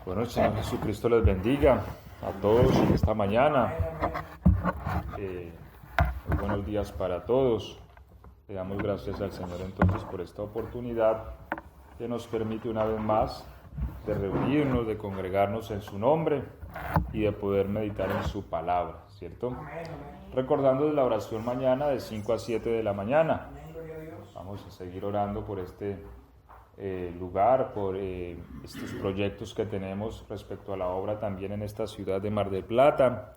Bueno, el Señor Jesucristo les bendiga a todos en esta mañana. Muy buenos días para todos. Le damos gracias al Señor entonces por esta oportunidad que nos permite una vez más de reunirnos, de congregarnos en su nombre y de poder meditar en su palabra, ¿cierto? Recordando la oración mañana de 5 a 7 de la mañana. Vamos a seguir orando por este lugar, por estos proyectos que tenemos respecto a la obra también en esta ciudad de Mar del Plata,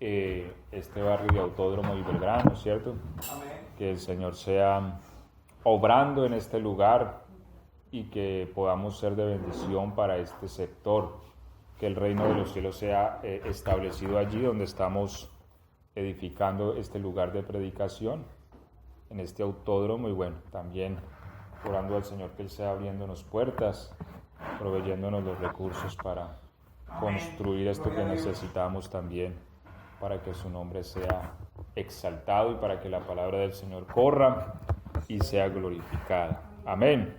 este barrio de Autódromo y Belgrano, ¿cierto? Amén. Que el Señor sea obrando en este lugar y que podamos ser de bendición para este sector, que el reino de los cielos sea establecido allí donde estamos edificando este lugar de predicación, en este autódromo, y bueno, también orando al Señor que Él sea abriéndonos puertas, proveyéndonos los recursos para construir esto que necesitamos también, para que su nombre sea exaltado y para que la palabra del Señor corra y sea glorificada. Amén.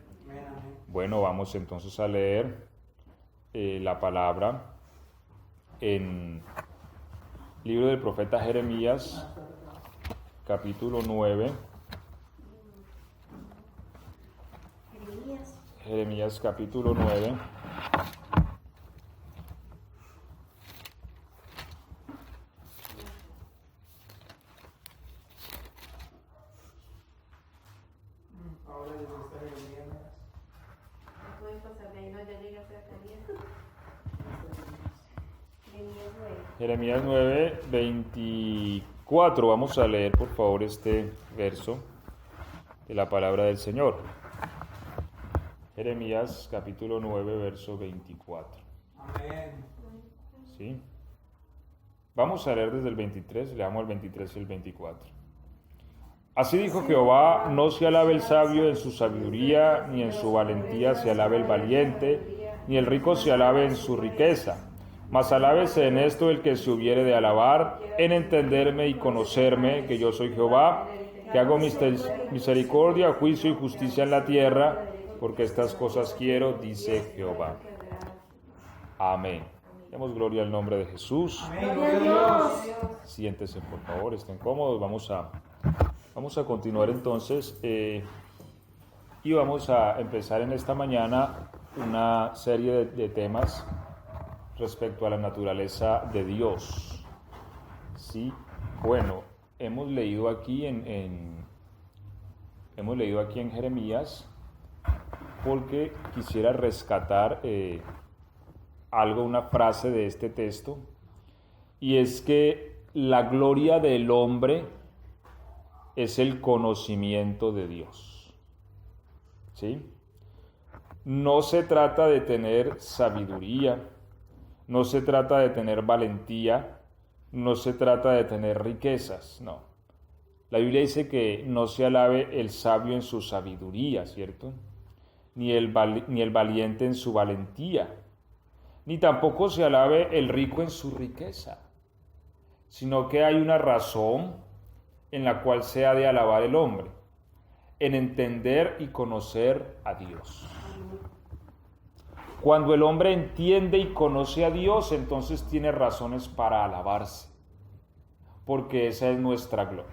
Bueno, vamos entonces a leer la palabra en el libro del profeta Jeremías, capítulo 9. Jeremías capítulo 9. Jeremías 9, 24. Vamos a leer por favor este verso de la palabra del Señor. Jeremías capítulo 9, verso 24. Amén. ¿Sí? Vamos a leer desde el 23, leamos el 23 y el 24. Así dijo Jehová: no se alabe el sabio en su sabiduría, ni en su valentía se alabe el valiente, ni el rico se alabe en su riqueza. Mas alábese en esto el que se hubiere de alabar, en entenderme y conocerme, que yo soy Jehová, que hago misericordia, juicio y justicia en la tierra, porque estas cosas quiero, dice Jehová. Amén. Demos gloria al nombre de Jesús. Amén. Siéntese, por favor, estén cómodos. Vamos a continuar entonces y vamos a empezar en esta mañana una serie de temas respecto a la naturaleza de Dios. Sí, bueno, hemos leído aquí en Jeremías, porque quisiera rescatar una frase de este texto, y es que la gloria del hombre es el conocimiento de Dios. ¿Sí? No se trata de tener sabiduría, no se trata de tener valentía, no se trata de tener riquezas, no. La Biblia dice que no se alabe el sabio en su sabiduría, ¿cierto? Ni el valiente en su valentía, ni tampoco se alabe el rico en su riqueza, sino que hay una razón en la cual se ha de alabar el hombre, en entender y conocer a Dios. Cuando el hombre entiende y conoce a Dios, entonces tiene razones para alabarse, porque esa es nuestra gloria.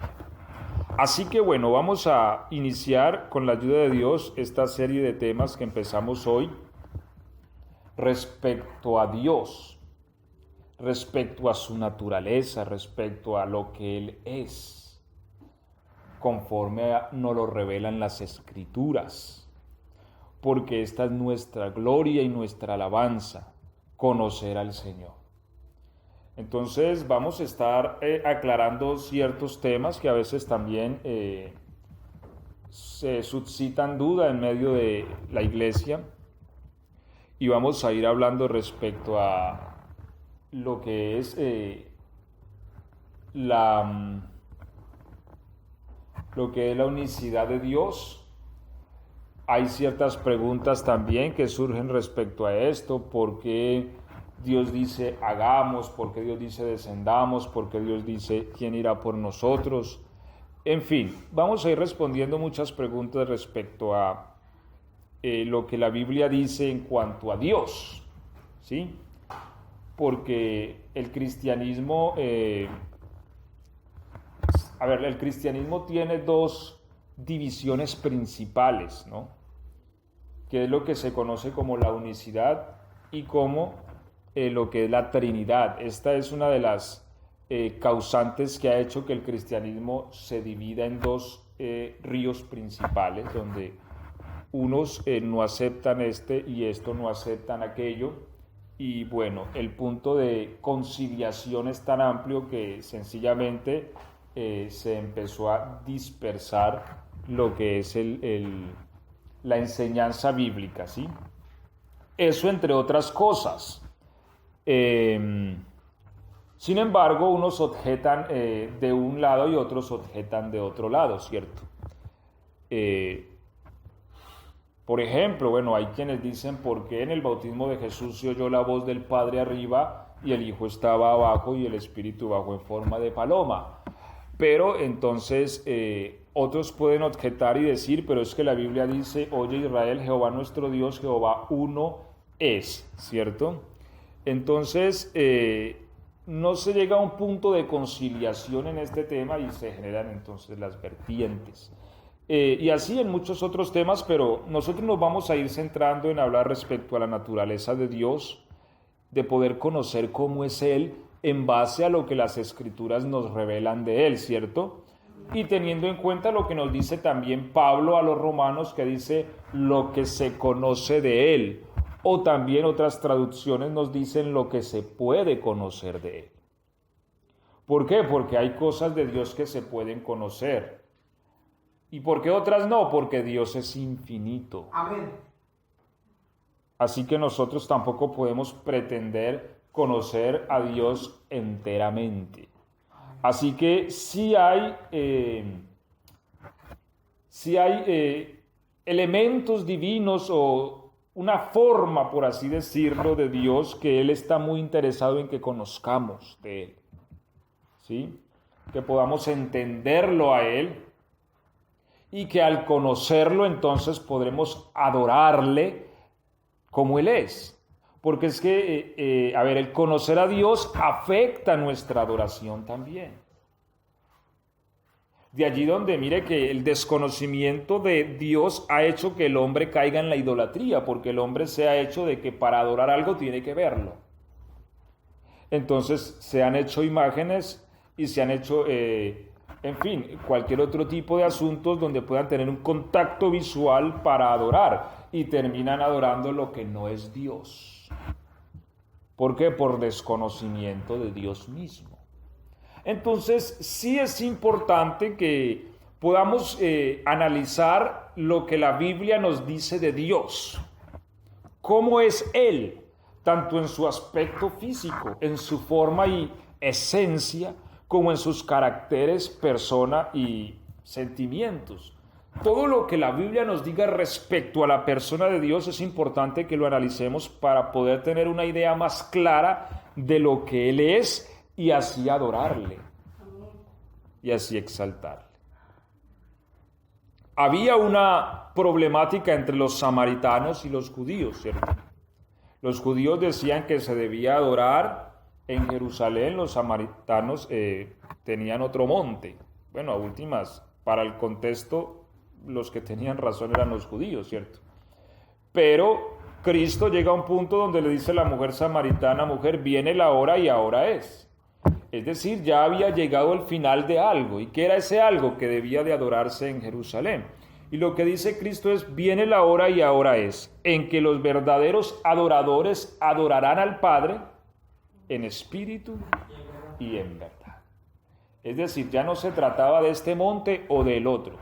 Así que bueno, vamos a iniciar con la ayuda de Dios esta serie de temas que empezamos hoy respecto a Dios, respecto a su naturaleza, respecto a lo que Él es, conforme nos lo revelan las Escrituras, porque esta es nuestra gloria y nuestra alabanza, conocer al Señor. Entonces vamos a estar aclarando ciertos temas que a veces también se suscitan duda en medio de la iglesia, y vamos a ir hablando respecto a lo que es la unicidad de Dios. Hay ciertas preguntas también que surgen respecto a esto: ¿por qué Dios dice hagamos? ¿Por qué Dios dice descendamos? ¿Por qué Dios dice quién irá por nosotros? En fin, vamos a ir respondiendo muchas preguntas respecto a lo que la Biblia dice en cuanto a Dios. ¿sí? Porque el cristianismo, el cristianismo tiene dos divisiones principales, ¿no? Que es lo que se conoce como la unicidad y como lo que es la Trinidad. Esta es una de las causantes que ha hecho que el cristianismo se divida en dos ríos principales, donde unos no aceptan este y estos no aceptan aquello. Y bueno, el punto de conciliación es tan amplio que sencillamente se empezó a dispersar lo que es la enseñanza bíblica, ¿sí? Eso entre otras cosas. Sin embargo, unos objetan de un lado y otros objetan de otro lado, ¿cierto? Por ejemplo, bueno, hay quienes dicen por qué en el bautismo de Jesús se oyó la voz del Padre arriba y el Hijo estaba abajo y el Espíritu bajó en forma de paloma. Pero entonces otros pueden objetar y decir, pero es que la Biblia dice, oye Israel, Jehová nuestro Dios, Jehová uno es, ¿cierto? Entonces no se llega a un punto de conciliación en este tema y se generan entonces las vertientes. Y así en muchos otros temas, pero nosotros nos vamos a ir centrando en hablar respecto a la naturaleza de Dios, de poder conocer cómo es Él en base a lo que las Escrituras nos revelan de Él, ¿cierto? Y teniendo en cuenta lo que nos dice también Pablo a los romanos, que dice lo que se conoce de Él, o también otras traducciones nos dicen lo que se puede conocer de Él. ¿Por qué? Porque hay cosas de Dios que se pueden conocer. ¿Y por qué otras no? Porque Dios es infinito. Amén. Así que nosotros tampoco podemos pretender conocer a Dios enteramente. Así que sí hay elementos divinos o una forma, por así decirlo, de Dios que Él está muy interesado en que conozcamos de Él, ¿sí? Que podamos entenderlo a Él y que al conocerlo entonces podremos adorarle como Él es. Porque es que, el conocer a Dios afecta nuestra adoración también. De allí donde mire que el desconocimiento de Dios ha hecho que el hombre caiga en la idolatría, porque el hombre se ha hecho de que para adorar algo tiene que verlo. Entonces se han hecho imágenes y se han hecho, cualquier otro tipo de asuntos donde puedan tener un contacto visual para adorar y terminan adorando lo que no es Dios. ¿Por qué? Por desconocimiento de Dios mismo. Entonces, sí es importante que podamos analizar lo que la Biblia nos dice de Dios. ¿Cómo es Él? Tanto en su aspecto físico, en su forma y esencia, como en sus caracteres, persona y sentimientos. Todo lo que la Biblia nos diga respecto a la persona de Dios es importante que lo analicemos para poder tener una idea más clara de lo que Él es y así adorarle y así exaltarle. Había una problemática entre los samaritanos y los judíos, ¿cierto? Los judíos decían que se debía adorar en Jerusalén, los samaritanos tenían otro monte. Bueno, a últimas, para el contexto, los que tenían razón eran los judíos, ¿cierto? Pero Cristo llega a un punto donde le dice a la mujer samaritana, mujer, viene la hora y ahora es. Es decir, ya había llegado el final de algo. ¿Y qué era ese algo? Que debía de adorarse en Jerusalén. Y lo que dice Cristo es, viene la hora y ahora es, en que los verdaderos adoradores adorarán al Padre en espíritu y en verdad. Es decir, ya no se trataba de este monte o del otro.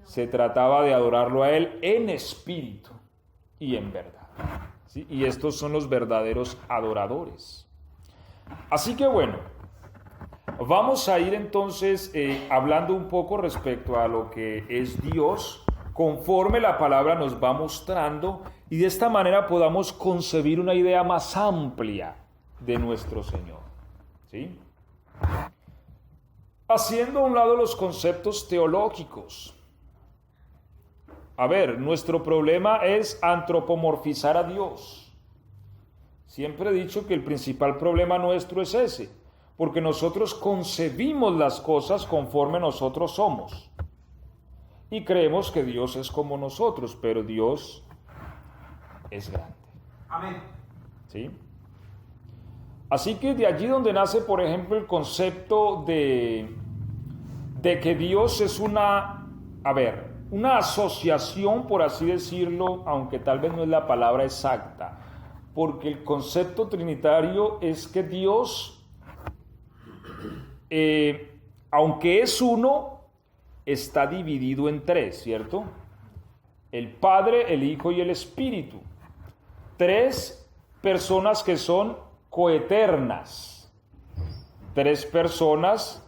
Se trataba de adorarlo a Él en espíritu y en verdad. ¿Sí? Y estos son los verdaderos adoradores. Así que bueno, vamos a ir entonces hablando un poco respecto a lo que es Dios, conforme la palabra nos va mostrando, y de esta manera podamos concebir una idea más amplia de nuestro Señor. ¿Sí? Haciendo a un lado los conceptos teológicos. Nuestro problema es antropomorfizar a Dios. Siempre he dicho que el principal problema nuestro es ese, porque nosotros concebimos las cosas conforme nosotros somos. Y creemos que Dios es como nosotros, pero Dios es grande. Amén. ¿Sí? Así que de allí donde nace, por ejemplo, el concepto de que Dios es una asociación, por así decirlo, aunque tal vez no es la palabra exacta, porque el concepto trinitario es que Dios, aunque es uno, está dividido en tres, ¿cierto? El Padre, el Hijo y el Espíritu. Tres personas que son coeternas. Tres personas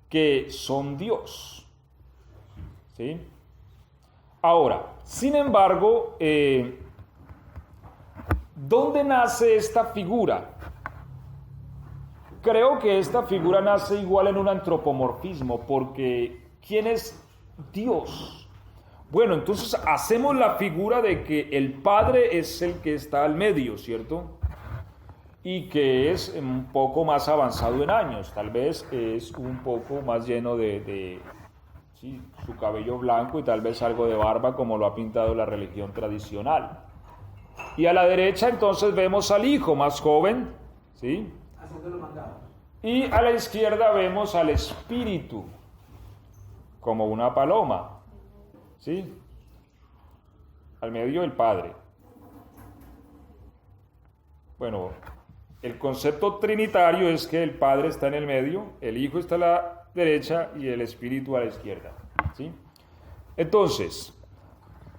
que son Dios. ¿Sí? Ahora, sin embargo, ¿dónde nace esta figura? Creo que esta figura nace igual en un antropomorfismo, porque ¿quién es Dios? Bueno, entonces hacemos la figura de que el Padre es el que está al medio, ¿cierto? Y que es un poco más avanzado en años, tal vez es un poco más lleno sí, su cabello blanco y tal vez algo de barba, como lo ha pintado la religión tradicional. Y a la derecha entonces vemos al Hijo más joven, ¿sí? Haciendo los mandados. Y a la izquierda vemos al Espíritu, como una paloma, ¿sí? Al medio el Padre. Bueno, el concepto trinitario es que el Padre está en el medio, el Hijo está a la derecha y el Espíritu a la izquierda, ¿sí? Entonces,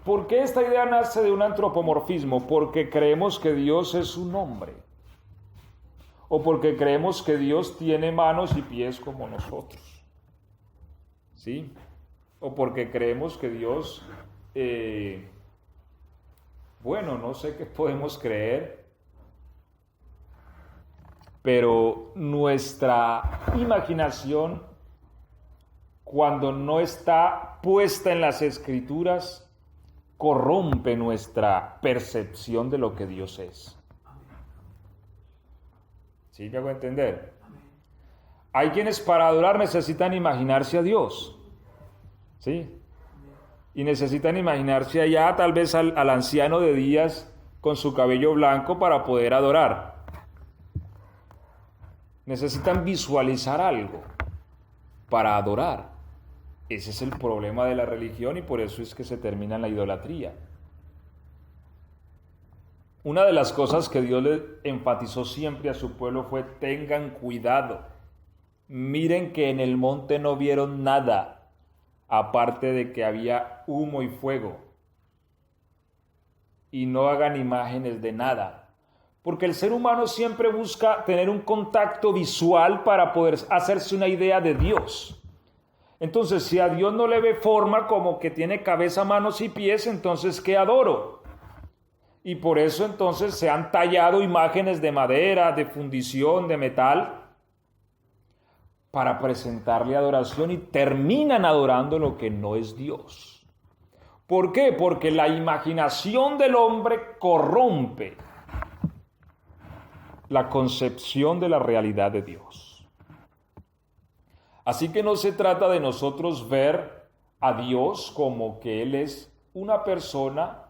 ¿por qué esta idea nace de un antropomorfismo? Porque creemos que Dios es un hombre. O porque creemos que Dios tiene manos y pies como nosotros. ¿Sí? O porque creemos que Dios, no sé qué podemos creer, pero nuestra imaginación, cuando no está puesta en las Escrituras, corrompe nuestra percepción de lo que Dios es. ¿Sí me hago entender? Hay quienes para adorar necesitan imaginarse a Dios, ¿sí? Y necesitan imaginarse allá tal vez al anciano de días con su cabello blanco para poder adorar. Necesitan visualizar algo para adorar. Ese es el problema de la religión y por eso es que se termina en la idolatría. Una de las cosas que Dios le enfatizó siempre a su pueblo fue: tengan cuidado, miren que en el monte no vieron nada, aparte de que había humo y fuego, y no hagan imágenes de nada, porque el ser humano siempre busca tener un contacto visual para poder hacerse una idea de Dios. Entonces, si a Dios no le ve forma, como que tiene cabeza, manos y pies, entonces ¿qué adoro? Y por eso entonces se han tallado imágenes de madera, de fundición, de metal, para presentarle adoración y terminan adorando lo que no es Dios. ¿Por qué? Porque la imaginación del hombre corrompe la concepción de la realidad de Dios. Así que no se trata de nosotros ver a Dios como que Él es una persona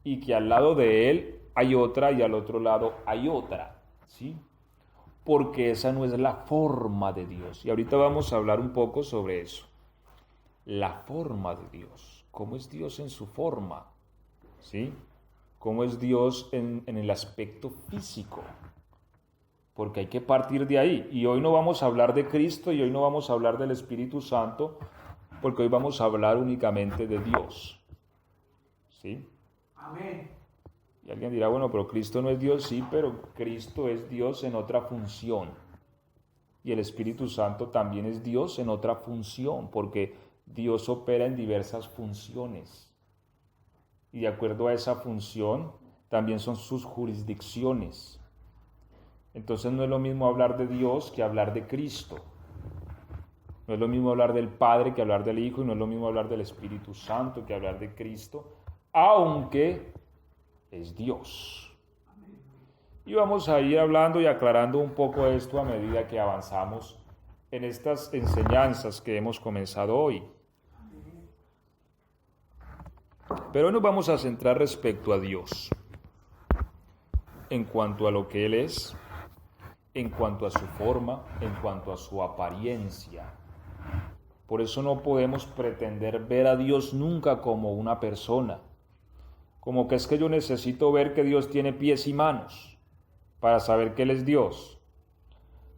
y que al lado de Él hay otra y al otro lado hay otra, ¿sí? Porque esa no es la forma de Dios. Y ahorita vamos a hablar un poco sobre eso. La forma de Dios. ¿Cómo es Dios en su forma? ¿Sí? ¿Cómo es Dios en el aspecto físico? Porque hay que partir de ahí. Y hoy no vamos a hablar de Cristo y hoy no vamos a hablar del Espíritu Santo, porque hoy vamos a hablar únicamente de Dios. ¿Sí? Amén. Y alguien dirá, bueno, pero Cristo no es Dios. Sí, pero Cristo es Dios en otra función. Y el Espíritu Santo también es Dios en otra función, porque Dios opera en diversas funciones. Y de acuerdo a esa función, también son sus jurisdicciones. Entonces no es lo mismo hablar de Dios que hablar de Cristo. No es lo mismo hablar del Padre que hablar del Hijo, y no es lo mismo hablar del Espíritu Santo que hablar de Cristo, aunque es Dios. Y vamos a ir hablando y aclarando un poco esto a medida que avanzamos en estas enseñanzas que hemos comenzado hoy. Pero hoy nos vamos a centrar respecto a Dios, en cuanto a lo que Él es, en cuanto a su forma, en cuanto a su apariencia. Por eso no podemos pretender ver a Dios nunca como una persona, como que es que yo necesito ver que Dios tiene pies y manos para saber que Él es Dios.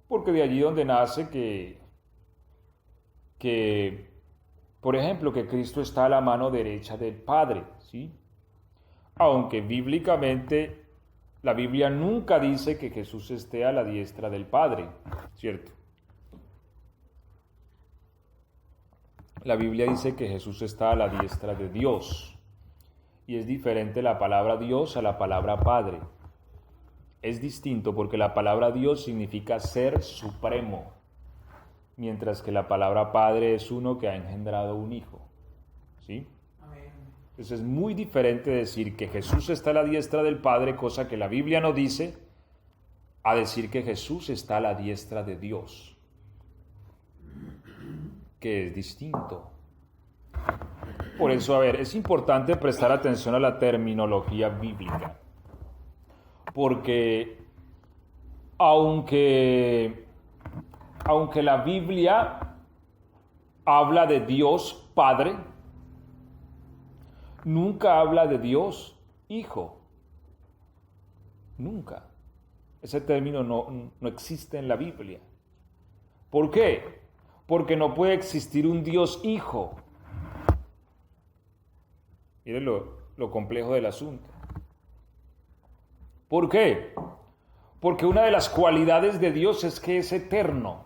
Porque de allí donde nace que, por ejemplo, que Cristo está a la mano derecha del Padre, ¿sí? Aunque bíblicamente la Biblia nunca dice que Jesús esté a la diestra del Padre, ¿cierto? La Biblia dice que Jesús está a la diestra de Dios. Y es diferente la palabra Dios a la palabra Padre. Es distinto porque la palabra Dios significa ser supremo, mientras que la palabra Padre es uno que ha engendrado un hijo, ¿sí? Entonces es muy diferente decir que Jesús está a la diestra del Padre, cosa que la Biblia no dice, a decir que Jesús está a la diestra de Dios, que es distinto. Por eso, a ver, es importante prestar atención a la terminología bíblica, porque aunque la Biblia habla de Dios Padre, nunca habla de Dios Hijo. Nunca. Ese término no existe en la Biblia. ¿Por qué? Porque no puede existir un Dios Hijo. Miren lo complejo del asunto. ¿Por qué? Porque una de las cualidades de Dios es que es eterno.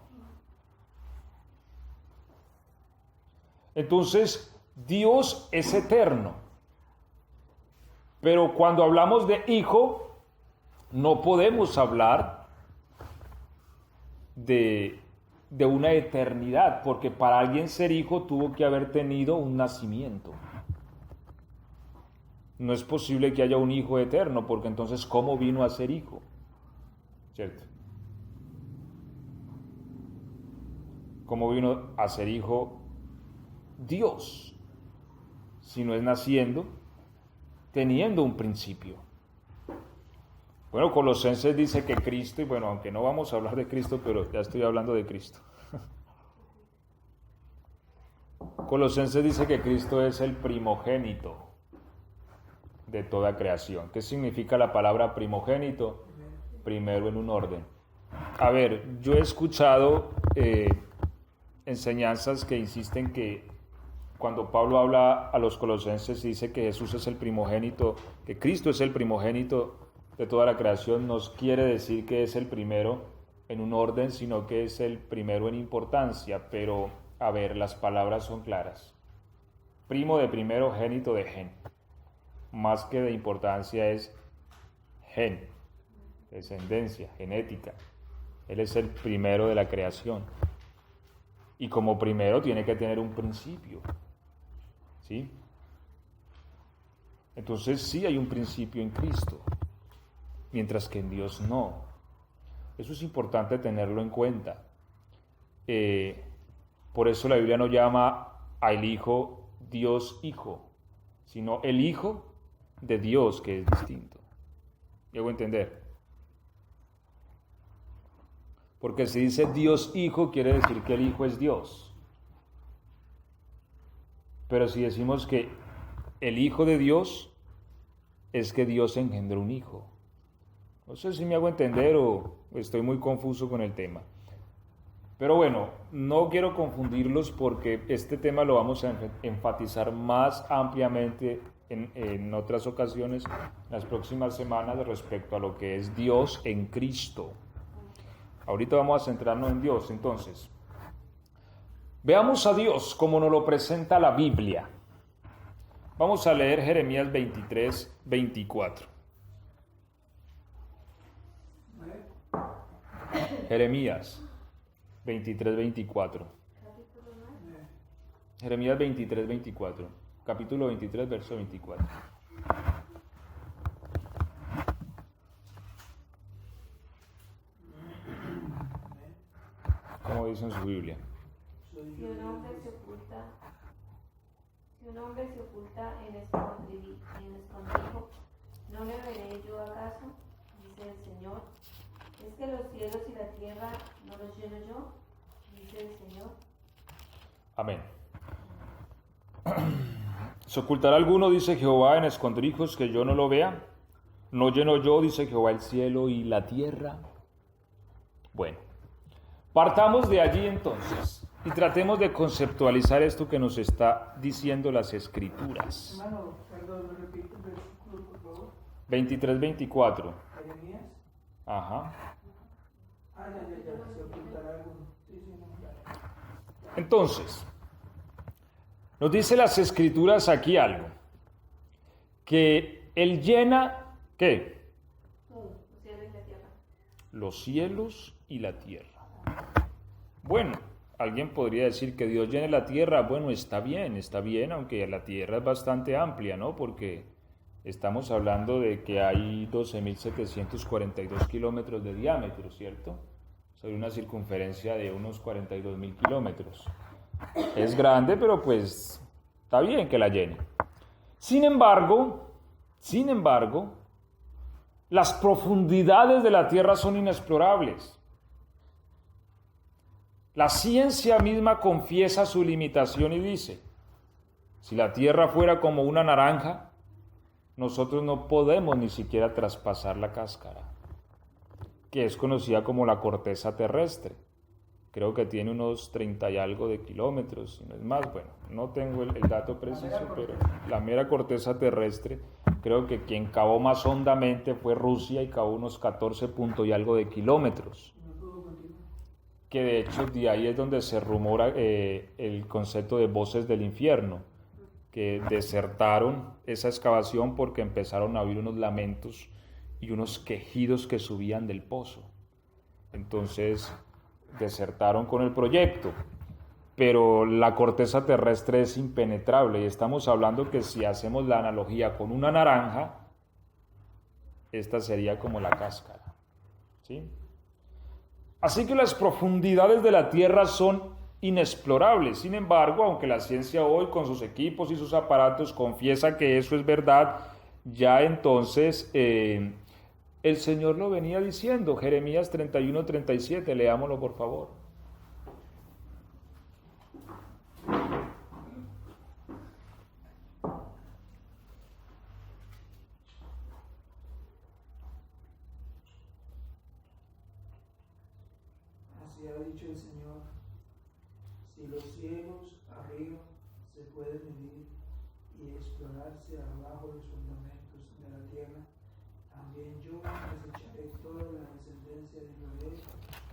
Entonces, Dios es eterno. Pero cuando hablamos de hijo, no podemos hablar de una eternidad, porque para alguien ser hijo tuvo que haber tenido un nacimiento. No es posible que haya un hijo eterno, porque entonces, ¿cómo vino a ser hijo? ¿Cierto? ¿Cómo vino a ser hijo Dios? Si no es naciendo, teniendo un principio. Bueno, Colosenses dice que Cristo, y bueno, aunque no vamos a hablar de Cristo, pero ya estoy hablando de Cristo. Colosenses dice que Cristo es el primogénito de toda creación. ¿Qué significa la palabra primogénito? Primero en un orden. A ver, yo he escuchado enseñanzas que insisten que cuando Pablo habla a los colosenses y dice que Jesús es el primogénito, que Cristo es el primogénito de toda la creación, no quiere decir que es el primero en un orden, sino que es el primero en importancia. Pero, a ver, las palabras son claras. Primo de primero, génito de gen. Más que de importancia es gen, descendencia, genética. Él es el primero de la creación. Y como primero tiene que tener un principio. ¿Sí? Entonces sí hay un principio en Cristo, mientras que en Dios no. Eso es importante tenerlo en cuenta. Por eso la Biblia no llama al Hijo Dios Hijo, sino el Hijo de Dios, que es distinto. ¿Llego a entender? Porque si dice Dios Hijo, quiere decir que el Hijo es Dios. Pero si decimos que el Hijo de Dios, es que Dios engendró un Hijo. No sé si me hago entender o estoy muy confuso con el tema. Pero bueno, no quiero confundirlos porque este tema lo vamos a enfatizar más ampliamente en otras ocasiones, en las próximas semanas, respecto a lo que es Dios en Cristo. Ahorita vamos a centrarnos en Dios. Entonces, veamos a Dios como nos lo presenta la Biblia. Vamos a leer Jeremías 23, 24. Jeremías 23, 24. Jeremías 23, 24. Capítulo 23, verso 24. ¿Cómo dice en su Biblia? Si un hombre se oculta en escondrijo, ¿no le veré yo acaso? Dice el Señor. ¿Es que los cielos y la tierra no los lleno yo? Dice el Señor. Amén. ¿Se ocultará alguno, dice Jehová, en escondrijos que yo no lo vea? ¿No lleno yo, dice Jehová, el cielo y la tierra? Bueno, partamos de allí entonces y tratemos de conceptualizar esto que nos está diciendo las Escrituras. Hermano, perdón, me repite el versículo, por favor. 23-24. Jeremías. Ajá. Ya, se ocultará alguno. Sí, no. Entonces, nos dice las Escrituras aquí algo, que Él llena, ¿qué? Los cielos y la tierra. Bueno, alguien podría decir que Dios llene la tierra. Bueno, está bien, aunque la tierra es bastante amplia, ¿no? Porque estamos hablando de que hay 12.742 kilómetros de diámetro, ¿cierto? Sobre una circunferencia de unos 42.000 kilómetros. Es grande, pero pues está bien que la llene. Sin embargo, las profundidades de la tierra son inexplorables. La ciencia misma confiesa su limitación y dice, si la tierra fuera como una naranja, nosotros no podemos ni siquiera traspasar la cáscara, que es conocida como la corteza terrestre. Creo que tiene unos 30 y algo de kilómetros, si no es más. Bueno, no tengo el dato preciso, pero la mera corteza terrestre, creo que quien cavó más hondamente fue Rusia y cavó unos 14 punto y algo de kilómetros. Que de hecho de ahí es donde se rumora el concepto de voces del infierno, que desertaron esa excavación porque empezaron a oír unos lamentos y unos quejidos que subían del pozo. Entonces desertaron con el proyecto, pero la corteza terrestre es impenetrable y estamos hablando que si hacemos la analogía con una naranja, esta sería como la cáscara, ¿sí? Así que las profundidades de la tierra son inexplorables. Sin embargo, aunque la ciencia hoy con sus equipos y sus aparatos confiesa que eso es verdad, ya entonces el Señor lo venía diciendo. Jeremías 31-37, leámoslo por favor. Así ha dicho el Señor, si los cielos arriba se pueden medir y explorarse abajo los fundamentos de la tierra, también yo desecharé toda la descendencia de Israel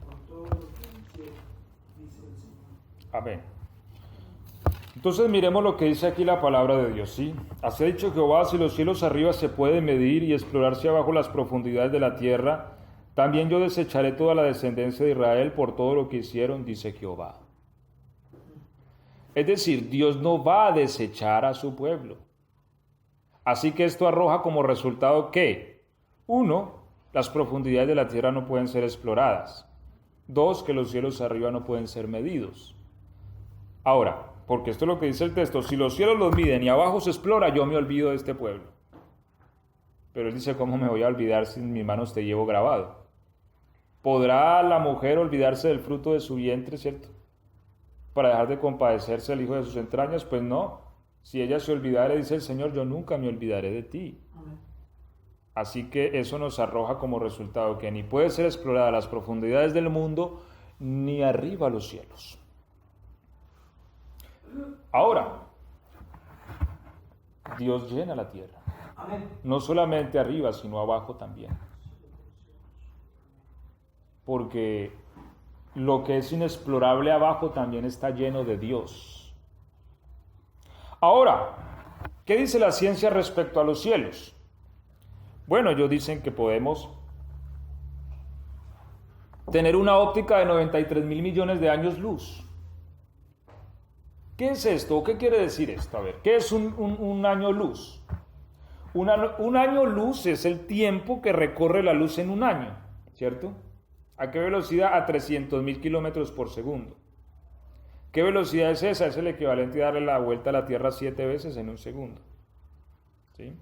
por todo lo que hicieron, dice el Señor. Amén. Entonces miremos lo que dice aquí la palabra de Dios, ¿sí? Así ha dicho Jehová, si los cielos arriba se pueden medir y explorarse abajo las profundidades de la tierra, también yo desecharé toda la descendencia de Israel por todo lo que hicieron, dice Jehová. Es decir, Dios no va a desechar a su pueblo. Así que esto arroja como resultado que, 1, las profundidades de la tierra no pueden ser exploradas. 2, que los cielos arriba no pueden ser medidos. Ahora, porque esto es lo que dice el texto, si los cielos los miden y abajo se explora, yo me olvido de este pueblo. Pero él dice, ¿cómo me voy a olvidar si en mis manos te llevo grabado? ¿Podrá la mujer olvidarse del fruto de su vientre, cierto? Para dejar de compadecerse el hijo de sus entrañas, pues no. Si ella se olvidare, dice el Señor, yo nunca me olvidaré de ti. Amén. Así que eso nos arroja como resultado que ni puede ser explorada las profundidades del mundo, ni arriba los cielos. Ahora, Dios llena la tierra. Amén. No solamente arriba, sino abajo también. Porque lo que es inexplorable abajo también está lleno de Dios. Ahora, ¿qué dice la ciencia respecto a los cielos? Bueno, ellos dicen que podemos tener una óptica de 93.000 millones de años luz. ¿Qué es esto? ¿Qué quiere decir esto? A ver, ¿qué es un año luz? Un año luz es el tiempo que recorre la luz en un año, ¿cierto? ¿A qué velocidad? A 300.000 kilómetros por segundo. ¿Qué velocidad es esa? Es el equivalente a darle la vuelta a la Tierra 7 veces en un segundo. ¿Sí?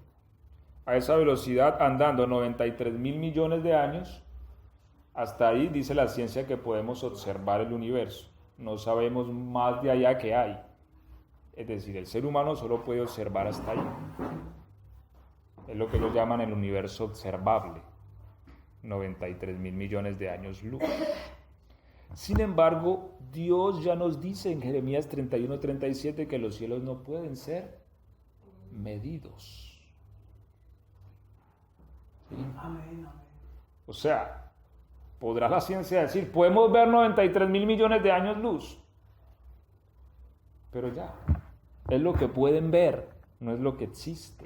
A esa velocidad, andando 93.000 millones de años, hasta ahí dice la ciencia que podemos observar el universo. No sabemos más de allá que hay. Es decir, el ser humano solo puede observar hasta ahí. Es lo que ellos llaman el universo observable. 93.000 millones de años luz. Sin embargo, Dios ya nos dice en Jeremías 31:37 que los cielos no pueden ser medidos. ¿Sí? Amén. O sea, podrá la ciencia decir, podemos ver 93.000 millones de años luz. Pero ya, es lo que pueden ver, no es lo que existe.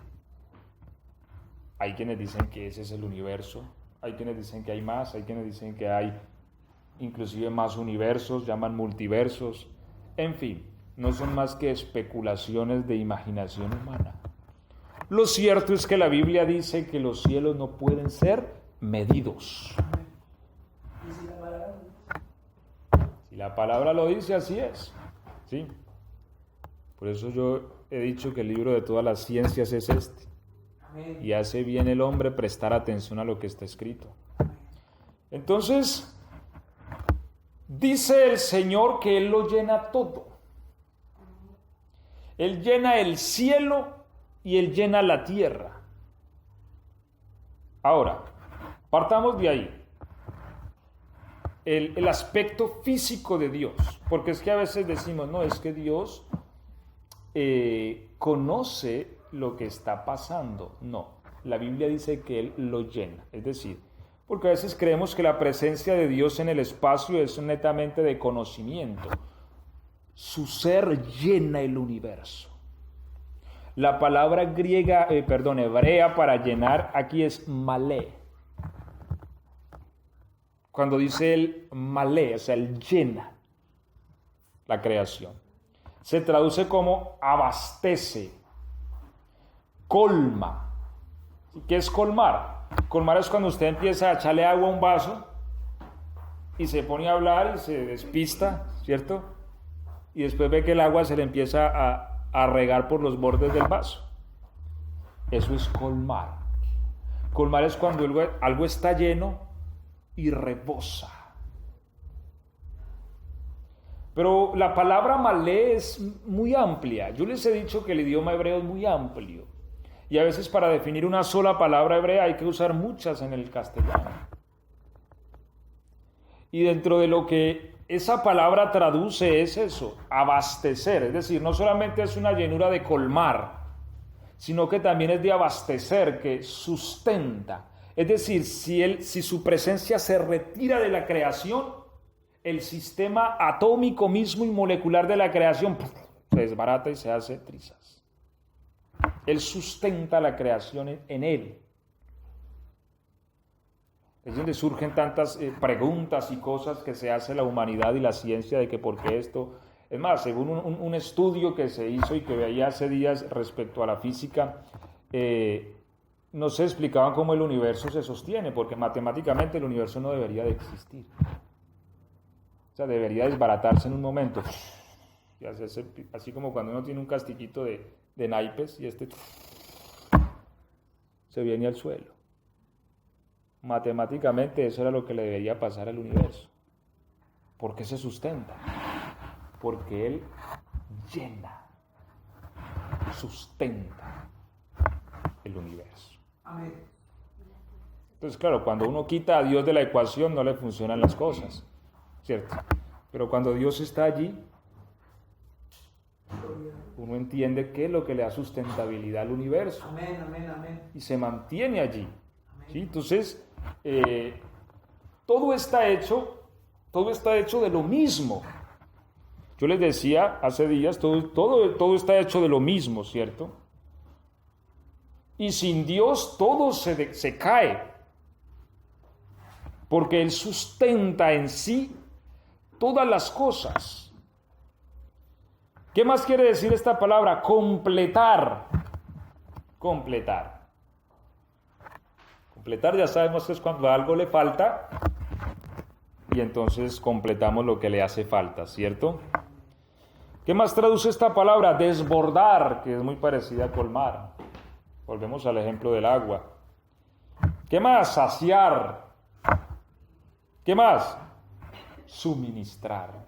Hay quienes dicen que ese es el universo, hay quienes dicen que hay más, hay quienes dicen que hay inclusive más universos, llaman multiversos. En fin, no son más que especulaciones de imaginación humana. Lo cierto es que la Biblia dice que los cielos no pueden ser medidos. ¿Y si la palabra? Si la palabra lo dice, así es. ¿Sí? Por eso yo he dicho que el libro de todas las ciencias es este. Amén. Y hace bien el hombre prestar atención a lo que está escrito. Entonces, dice el Señor que Él lo llena todo. Él llena el cielo y Él llena la tierra. Ahora, partamos de ahí. El aspecto físico de Dios. Porque es que a veces decimos, no, es que Dios conoce lo que está pasando. No, la Biblia dice que Él lo llena. Es decir, porque a veces creemos que la presencia de Dios en el espacio es netamente de conocimiento. Su ser llena el universo. La palabra hebrea para llenar aquí es malé. Cuando dice el malé, o sea, Él llena la creación. Se traduce como abastece, colma. ¿Qué es colmar? Colmar es cuando usted empieza a echarle agua a un vaso y se pone a hablar y se despista, ¿cierto? Y después ve que el agua se le empieza a regar por los bordes del vaso. Eso es colmar. Colmar es cuando algo está lleno y rebosa. Pero la palabra malé es muy amplia. Yo les he dicho que el idioma hebreo es muy amplio. Y a veces para definir una sola palabra hebrea hay que usar muchas en el castellano. Y dentro de lo que esa palabra traduce es eso, abastecer. Es decir, no solamente es una llenura de colmar, sino que también es de abastecer, que sustenta. Es decir, si su presencia se retira de la creación, el sistema atómico mismo y molecular de la creación se desbarata y se hace trizas. Él sustenta la creación en Él. Es donde surgen tantas preguntas y cosas que se hace la humanidad y la ciencia de que por qué esto. Es más, según un estudio que se hizo y que veía hace días respecto a la física, no se explicaban cómo el universo se sostiene, porque matemáticamente el universo no debería de existir. O sea, debería desbaratarse en un momento. Y así como cuando uno tiene un castillito de naipes y se viene al suelo. Matemáticamente eso era lo que le debería pasar al universo. ¿Por qué se sustenta? Porque Él llena, sustenta el universo. Amén. Entonces, claro, cuando uno quita a Dios de la ecuación no le funcionan las cosas, ¿cierto? Pero cuando Dios está allí, uno entiende qué es lo que le da sustentabilidad al universo. Amén, amén, amén. Y se mantiene allí. ¿Sí? Entonces, todo está hecho de lo mismo. Yo les decía hace días, todo está hecho de lo mismo, ¿cierto? Y sin Dios todo se cae, porque Él sustenta en sí todas las cosas. ¿Qué más quiere decir esta palabra? Completar. Completar ya sabemos que es cuando a algo le falta y entonces completamos lo que le hace falta, ¿cierto? ¿Qué más traduce esta palabra? Desbordar, que es muy parecida a colmar. Volvemos al ejemplo del agua. ¿Qué más? Saciar. ¿Qué más? Suministrar.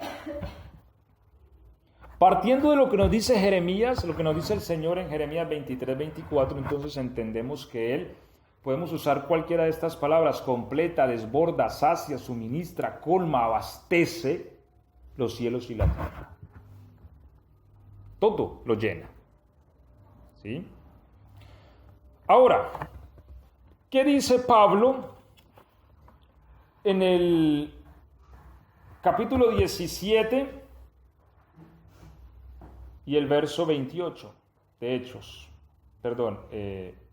Partiendo de lo que nos dice Jeremías, lo que nos dice el Señor en Jeremías 23, 24, entonces entendemos que podemos usar cualquiera de estas palabras: completa, desborda, sacia, suministra, colma, abastece los cielos y la tierra. Todo lo llena. ¿Sí? Ahora, ¿qué dice Pablo en el capítulo 17 y el verso 28 de Hechos? Perdón,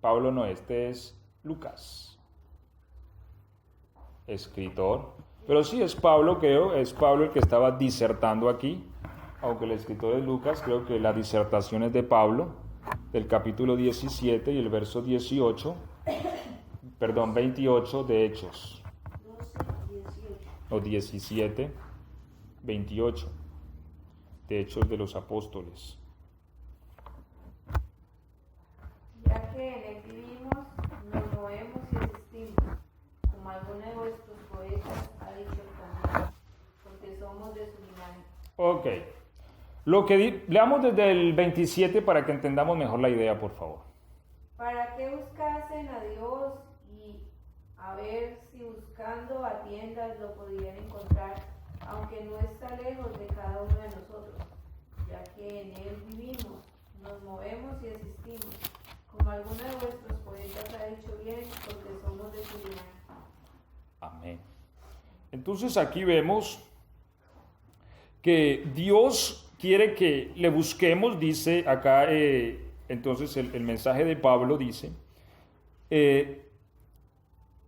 Pablo no, este es Lucas, escritor. Pero sí es Pablo, creo, es Pablo el que estaba disertando aquí. Aunque el escritor es Lucas, creo que la disertación es de Pablo, del capítulo 17 y el verso 28 de Hechos. 17, 28 de Hechos de los Apóstoles. Ya que en él vivimos, nos movemos y existimos, como alguno de vuestros poetas ha dicho también, porque somos de su linaje. Ok. Lo que leamos desde el 27 para que entendamos mejor la idea, por favor. ¿Para qué buscasen a Dios y a ver si buscando a tiendas lo podrían encontrar, aunque no está lejos de cada uno de nosotros, ya que en él vivimos, nos movemos y existimos, como alguno de vuestros poetas ha dicho bien, porque somos de su linaje? Amén. Entonces aquí vemos que Dios quiere que le busquemos, dice acá, entonces el mensaje de Pablo dice,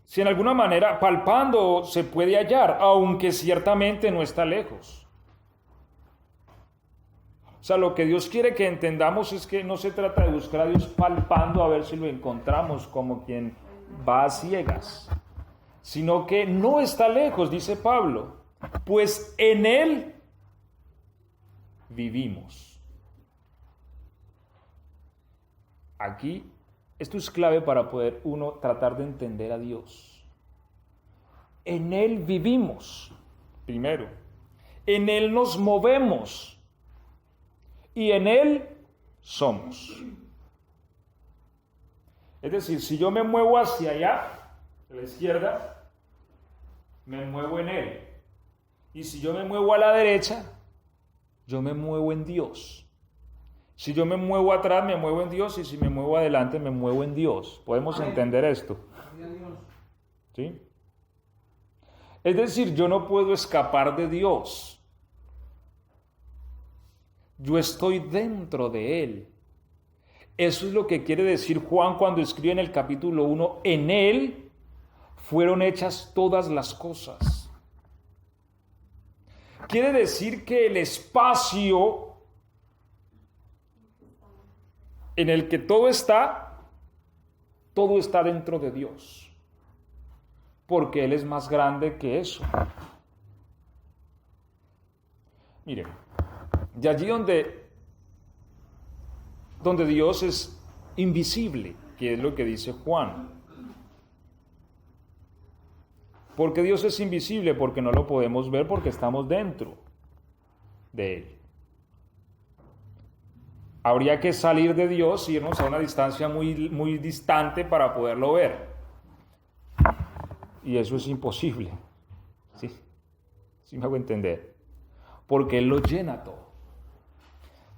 si en alguna manera palpando se puede hallar, aunque ciertamente no está lejos. O sea, lo que Dios quiere que entendamos es que no se trata de buscar a Dios palpando a ver si lo encontramos como quien va a ciegas, sino que no está lejos, dice Pablo, pues en Él vivimos. Aquí, esto es clave para poder uno tratar de entender a Dios. En Él vivimos, primero. En Él nos movemos. Y en Él somos. Es decir, si yo me muevo hacia allá, a la izquierda, me muevo en Él. Y si yo me muevo a la derecha, yo me muevo en Dios. Si yo me muevo atrás, me muevo en Dios. Y si me muevo adelante, me muevo en Dios. ¿Podemos entender esto? ¿Sí? Es decir, yo no puedo escapar de Dios. Yo estoy dentro de Él. Eso es lo que quiere decir Juan cuando escribe en el capítulo 1, en Él fueron hechas todas las cosas. Quiere decir que el espacio en el que todo está dentro de Dios, porque Él es más grande que eso. Miren, y allí donde Dios es invisible, que es lo que dice Juan. ¿Por qué Dios es invisible? Porque no lo podemos ver, porque estamos dentro de Él. Habría que salir de Dios y irnos a una distancia muy, muy distante para poderlo ver. Y eso es imposible. ¿Sí? ¿Sí me hago entender? Porque Él lo llena todo.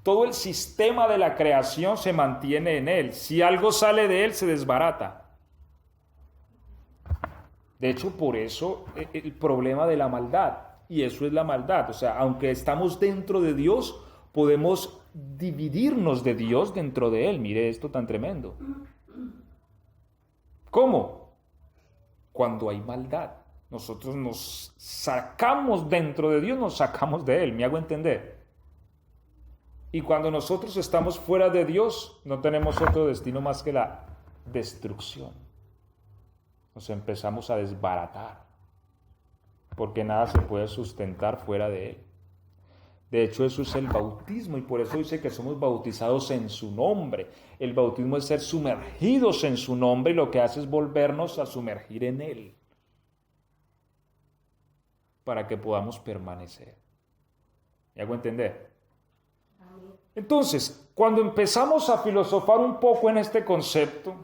Todo el sistema de la creación se mantiene en Él. Si algo sale de Él, se desbarata. De hecho, por eso el problema de la maldad, y eso es la maldad. O sea, aunque estamos dentro de Dios, podemos dividirnos de Dios dentro de Él. Mire esto tan tremendo. ¿Cómo? Cuando hay maldad. Nosotros nos sacamos dentro de Dios, nos sacamos de Él. ¿Me hago entender? Y cuando nosotros estamos fuera de Dios, no tenemos otro destino más que la destrucción. Nos empezamos a desbaratar. porque nada se puede sustentar fuera de Él. De hecho, eso es el bautismo, y por eso dice que somos bautizados en su nombre. El bautismo es ser sumergidos en su nombre, y lo que hace es volvernos a sumergir en Él, para que podamos permanecer. ¿Me hago entender? Entonces, cuando empezamos a filosofar un poco en este concepto,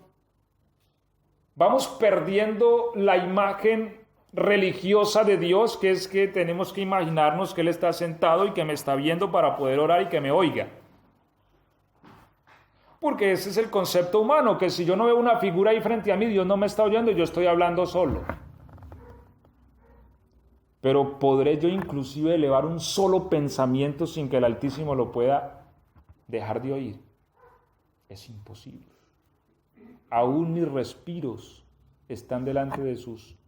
vamos perdiendo la imagen religiosa de Dios, que es que tenemos que imaginarnos que Él está sentado y que me está viendo para poder orar y que me oiga. Porque ese es el concepto humano, que si yo no veo una figura ahí frente a mí, Dios no me está oyendo, yo estoy hablando solo. Pero ¿podré yo inclusive elevar un solo pensamiento sin que el Altísimo lo pueda dejar de oír? Es imposible. Aún mis respiros están delante de sus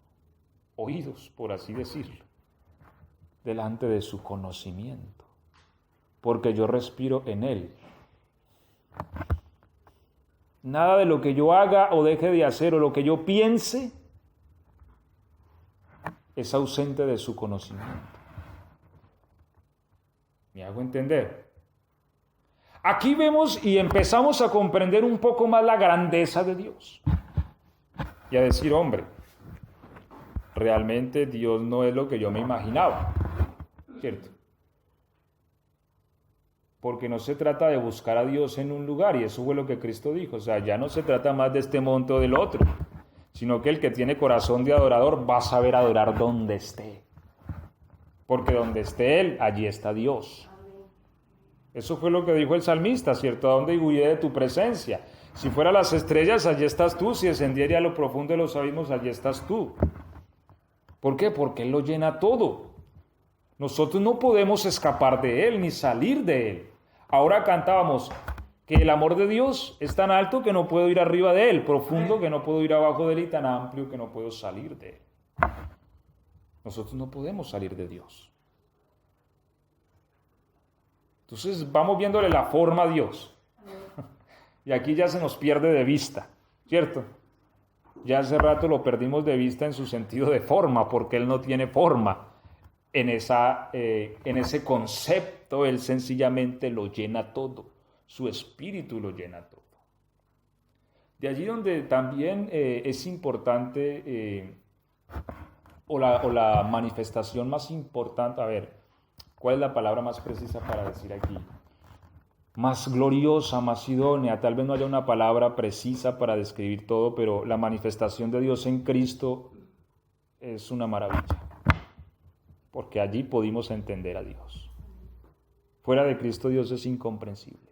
oídos, por así decirlo, delante de su conocimiento, porque yo respiro en Él. Nada de lo que yo haga o deje de hacer o lo que yo piense es ausente de su conocimiento. ¿Me hago entender? Aquí vemos y empezamos a comprender un poco más la grandeza de Dios y a decir, hombre, realmente Dios no es lo que yo me imaginaba, ¿cierto? Porque no se trata de buscar a Dios en un lugar, y eso fue lo que Cristo dijo, o sea, ya no se trata más de este monte o del otro, sino que el que tiene corazón de adorador va a saber adorar donde esté, porque donde esté Él, allí está Dios. Eso fue lo que dijo el salmista, ¿cierto? ¿A dónde huiré de tu presencia? Si fuera las estrellas, allí estás tú, si descendiera a lo profundo de los abismos, allí estás tú. ¿Por qué? Porque Él lo llena todo. Nosotros no podemos escapar de Él, ni salir de Él. Ahora cantábamos que el amor de Dios es tan alto que no puedo ir arriba de Él, profundo que no puedo ir abajo de Él, y tan amplio que no puedo salir de Él. Nosotros no podemos salir de Dios. Entonces vamos viéndole la forma a Dios. Y aquí ya se nos pierde de vista, ¿cierto? Ya hace rato lo perdimos de vista en su sentido de forma, porque Él no tiene forma en ese concepto. Él sencillamente lo llena todo, su espíritu lo llena todo. De allí donde también es importante, o la manifestación más importante, a ver, ¿cuál es la palabra más precisa para decir aquí? Más gloriosa, más idónea, tal vez no haya una palabra precisa para describir todo, pero la manifestación de Dios en Cristo es una maravilla, porque allí pudimos entender a Dios. Fuera de Cristo Dios es incomprensible.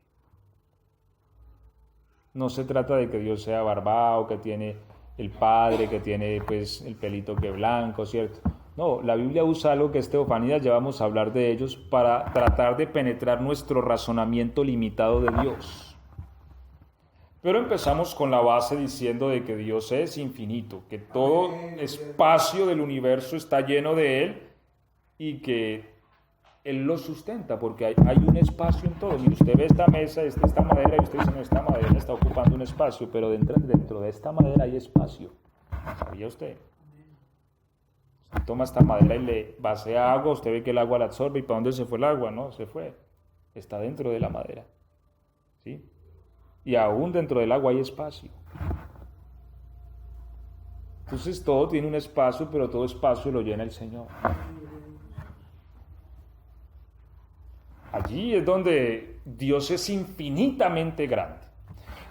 No se trata de que Dios sea barbado, que tiene el Padre, que tiene pues el pelito que blanco, ¿cierto? No, la Biblia usa algo que es teofanía, ya vamos a hablar de ellos, para tratar de penetrar nuestro razonamiento limitado de Dios. Pero empezamos con la base diciendo de que Dios es infinito, que todo espacio del universo está lleno de Él y que Él lo sustenta, porque hay un espacio en todo. Mire, usted ve esta mesa, esta madera, y usted dice, no, esta madera está ocupando un espacio, pero dentro de esta madera hay espacio. ¿Sabía usted? Usted toma esta madera y le vacía agua, usted ve que el agua la absorbe, ¿y para dónde se fue el agua? No, se fue. Está dentro de la madera. ¿Sí? Y aún dentro del agua hay espacio. Entonces todo tiene un espacio, pero todo espacio lo llena el Señor. Allí es donde Dios es infinitamente grande.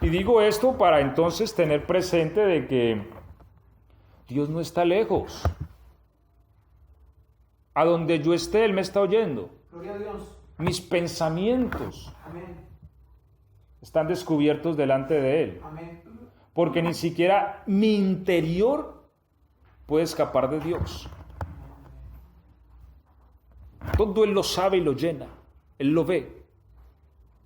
Y digo esto para entonces tener presente de que Dios no está lejos. A donde yo esté, Él me está oyendo. Gloria a Dios. Mis pensamientos Amén. están descubiertos delante de Él. Amén. Porque ni siquiera mi interior puede escapar de Dios. Todo Él lo sabe y lo llena. Él lo ve.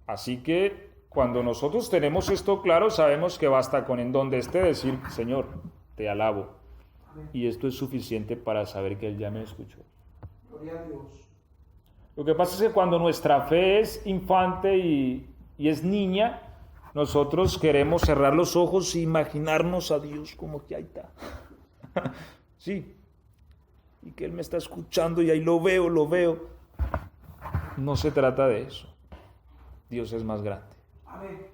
Así que cuando nosotros tenemos esto claro, sabemos que basta con en donde esté decir, Señor, te alabo. Amén. Y esto es suficiente para saber que Él ya me escuchó. Gloria a Dios. Lo que pasa es que cuando nuestra fe es infante y es niña, nosotros queremos cerrar los ojos e imaginarnos a Dios como que ahí está. Sí. y que Él me está escuchando y ahí lo veo. No se trata de eso. Dios es más grande. Amén.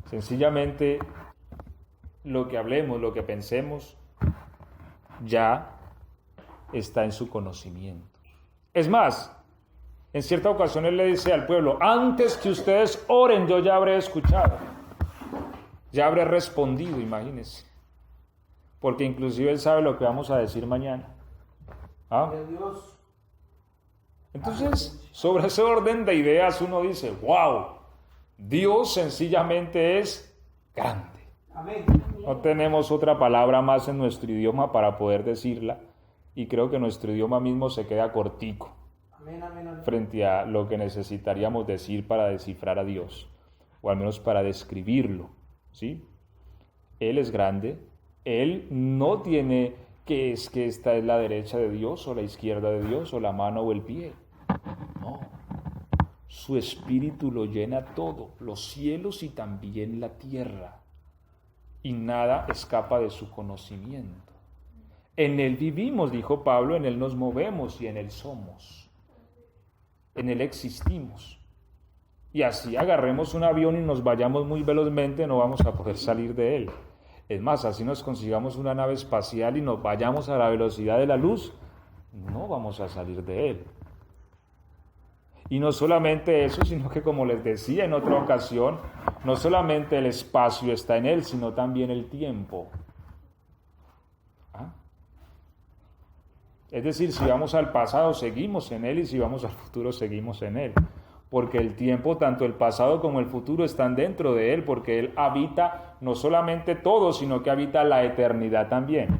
Sencillamente, lo que hablemos, lo que pensemos, ya está en su conocimiento. Es más, en cierta ocasión Él le dice al pueblo, antes que ustedes oren, yo ya habré escuchado, ya habré respondido, imagínense. Porque inclusive Él sabe lo que vamos a decir mañana. ¿Ah? De Dios. Entonces, sobre ese orden de ideas uno dice, wow, Dios sencillamente es grande. Amén. No tenemos otra palabra más en nuestro idioma para poder decirla y creo que nuestro idioma mismo se queda cortico Amén, amén, amén. frente a lo que necesitaríamos decir para descifrar a Dios o al menos para describirlo, ¿sí? Él es grande, Él no tiene que es que esta es la derecha de Dios o la izquierda de Dios o la mano o el pie, no. Su espíritu lo llena todo, los cielos y también la tierra. Y nada escapa de su conocimiento. En Él vivimos, dijo Pablo, en Él nos movemos y en Él somos. En Él existimos. Y así agarremos un avión y nos vayamos muy velozmente, no vamos a poder salir de Él. Es más, así nos consigamos una nave espacial y nos vayamos a la velocidad de la luz, no vamos a salir de Él. Y no solamente eso, sino que como les decía en otra ocasión, no solamente el espacio está en Él, sino también el tiempo. ¿Ah? Es decir, si vamos al pasado, seguimos en Él, y si vamos al futuro, seguimos en Él. Porque el tiempo, tanto el pasado como el futuro, están dentro de Él, porque Él habita no solamente todo, sino que habita la eternidad también.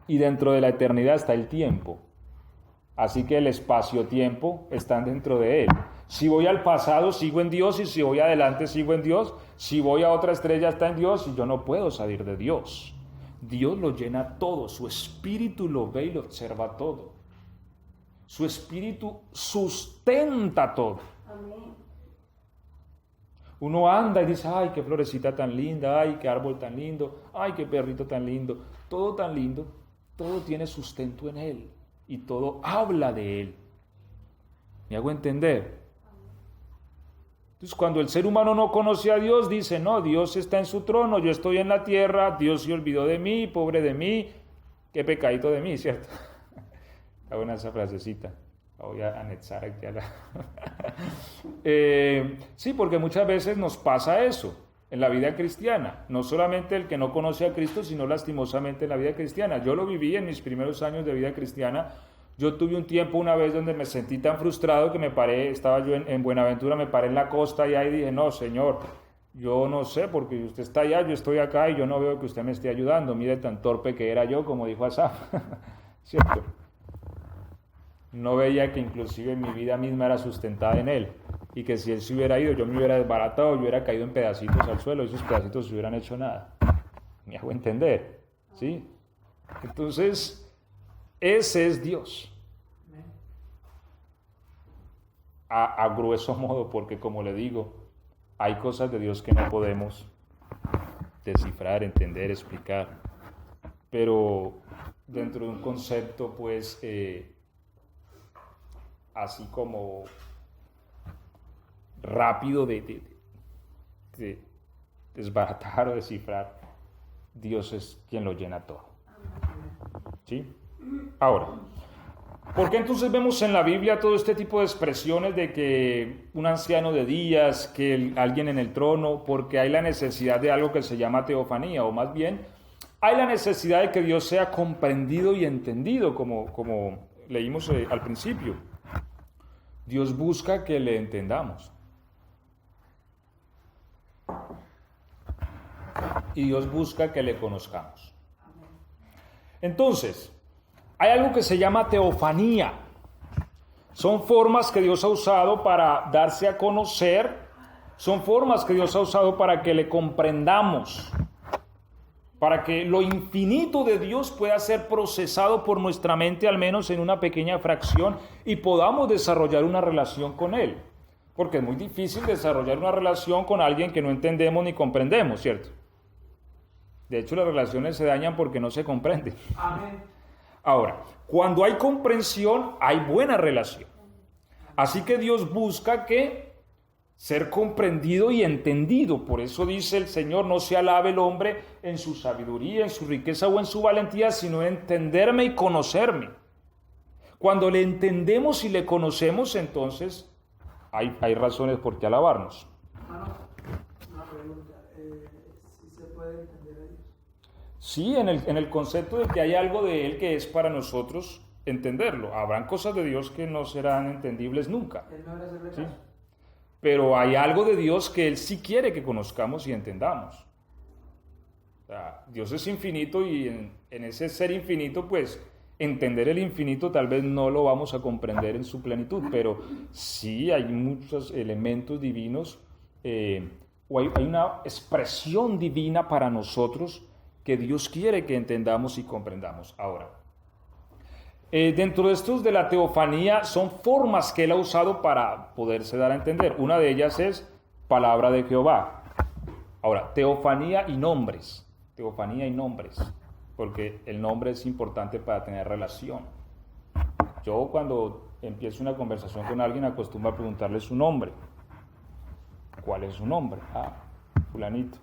Y dentro de la eternidad está el tiempo. Así que el espacio-tiempo están dentro de Él. Si voy al pasado, sigo en Dios, y si voy adelante, sigo en Dios. Si voy a otra estrella, está en Dios, y yo no puedo salir de Dios. Dios lo llena todo, su espíritu lo ve y lo observa todo. Su espíritu sustenta todo. Amén. Uno anda y dice, ay, qué florecita tan linda, ay, qué árbol tan lindo, ay, qué perrito tan lindo. Todo tan lindo, todo tiene sustento en Él. Y todo habla de Él. ¿Me hago entender? Entonces, cuando el ser humano no conoce a Dios, dice, no, Dios está en su trono, yo estoy en la tierra, Dios se olvidó de mí, pobre de mí, qué pecadito de mí, ¿cierto? Está buena esa frasecita, la voy a anexar aquí a la... sí, porque muchas veces nos pasa eso en la vida cristiana, no solamente el que no conoce a Cristo, sino lastimosamente en la vida cristiana. Yo lo viví en mis primeros años de vida cristiana. Yo tuve un tiempo una vez donde me sentí tan frustrado que me paré, estaba yo en Buenaventura, me paré en la costa y ahí dije, no, Señor, yo no sé, porque usted está allá, yo estoy acá y yo no veo que usted me esté ayudando. Mire tan torpe que era yo, como dijo Asaf, ¿cierto? No veía que inclusive mi vida misma era sustentada en Él y que si Él se hubiera ido, yo me hubiera desbaratado, yo hubiera caído en pedacitos al suelo y esos pedacitos se hubieran hecho nada. ¿Me hago entender? ¿Sí? Entonces, ese es Dios. A grueso modo, porque como le digo, hay cosas de Dios que no podemos descifrar, entender, explicar, pero dentro de un concepto, pues, así como rápido de desbaratar o descifrar, Dios es quien lo llena todo. ¿Sí? Ahora, ¿por qué entonces vemos en la Biblia todo este tipo de expresiones de que un anciano de días, que alguien en el trono? Porque hay la necesidad de algo que se llama teofanía, o más bien, hay la necesidad de que Dios sea comprendido y entendido, como leímos al principio. Dios busca que le entendamos. Y Dios busca que le conozcamos. Entonces, hay algo que se llama teofanía. Son formas que Dios ha usado para darse a conocer, son formas que Dios ha usado para que le comprendamos, para que lo infinito de Dios pueda ser procesado por nuestra mente, al menos en una pequeña fracción, y podamos desarrollar una relación con Él. Porque es muy difícil desarrollar una relación con alguien que no entendemos ni comprendemos, ¿cierto? De hecho, las relaciones se dañan porque no se comprenden. Amén. Ahora, cuando hay comprensión, hay buena relación. Así que Dios busca que ser comprendido y entendido. Por eso dice el Señor, no se alabe el hombre en su sabiduría, en su riqueza o en su valentía, sino en entenderme y conocerme. Cuando le entendemos y le conocemos, entonces hay razones por qué alabarnos. Una pregunta, ¿si se puede entender a Dios? Sí, en el concepto de que hay algo de Él que es para nosotros entenderlo. Habrán cosas de Dios que no serán entendibles nunca. Él no era hacerle ¿Sí? caso. Pero hay algo de Dios que Él sí quiere que conozcamos y entendamos. O sea, Dios es infinito y en ese ser infinito, pues, entender el infinito tal vez no lo vamos a comprender en su plenitud, pero sí hay muchos elementos divinos o hay una expresión divina para nosotros que Dios quiere que entendamos y comprendamos. Ahora, dentro de estos de la teofanía son formas que Él ha usado para poderse dar a entender. Una de ellas es palabra de Jehová. Ahora, teofanía y nombres. Teofanía y nombres, porque el nombre es importante para tener relación. Yo cuando empiezo una conversación con alguien acostumbro a preguntarle su nombre. ¿Cuál es su nombre? Ah, fulanito.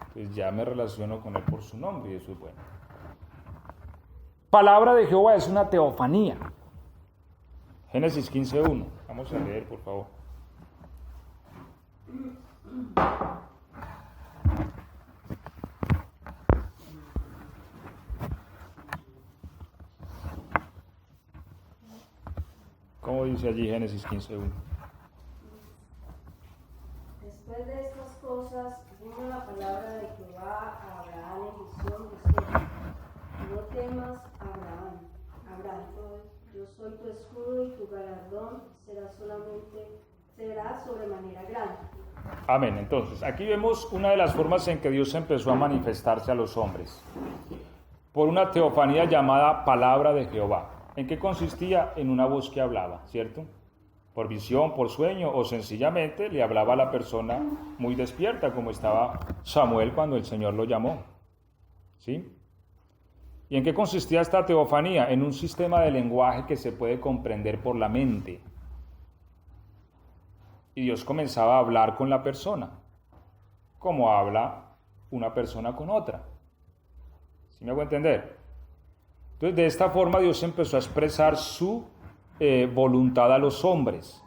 Entonces ya me relaciono con él por su nombre y eso es bueno. Palabra de Jehová es una teofanía. Génesis 15:1. Vamos a leer, por favor. ¿Cómo dice allí Génesis 15:1? Después de estas cosas, vino la palabra de Jehová a Abraham en visión diciendo: no temas, Abraham, yo soy tu escudo y tu galardón será sobremanera grande. Amén. Entonces, aquí vemos una de las formas en que Dios empezó a manifestarse a los hombres. Por una teofanía llamada palabra de Jehová. ¿En qué consistía? En una voz que hablaba, ¿cierto? Por visión, por sueño o sencillamente le hablaba a la persona muy despierta, como estaba Samuel cuando el Señor lo llamó. ¿Sí? ¿Y en qué consistía esta teofanía? En un sistema de lenguaje que se puede comprender por la mente. Y Dios comenzaba a hablar con la persona, como habla una persona con otra. ¿Sí me hago entender? Entonces, de esta forma Dios empezó a expresar su voluntad a los hombres.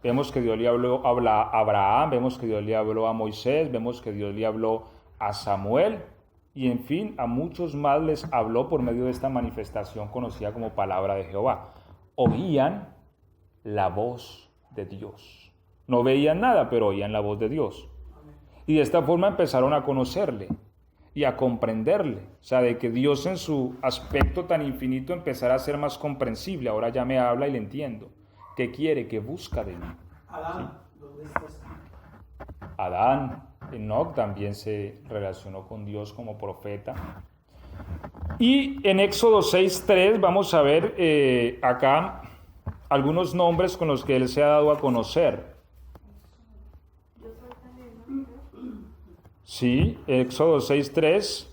Vemos que Dios le habló a Abraham, vemos que Dios le habló a Moisés, vemos que Dios le habló a Samuel y en fin, a muchos más les habló por medio de esta manifestación conocida como palabra de Jehová. Oían la voz de Dios. No veían nada, pero oían la voz de Dios. Y de esta forma empezaron a conocerle y a comprenderle. O sea, de que Dios en su aspecto tan infinito empezara a ser más comprensible. Ahora ya me habla y le entiendo. ¿Qué quiere? ¿Qué busca de mí? Adán, ¿dónde estás tú? Adán, Enoc también se relacionó con Dios como profeta. Y en Éxodo 6:3 vamos a ver acá algunos nombres con los que él se ha dado a conocer. Sí, Éxodo 6:3.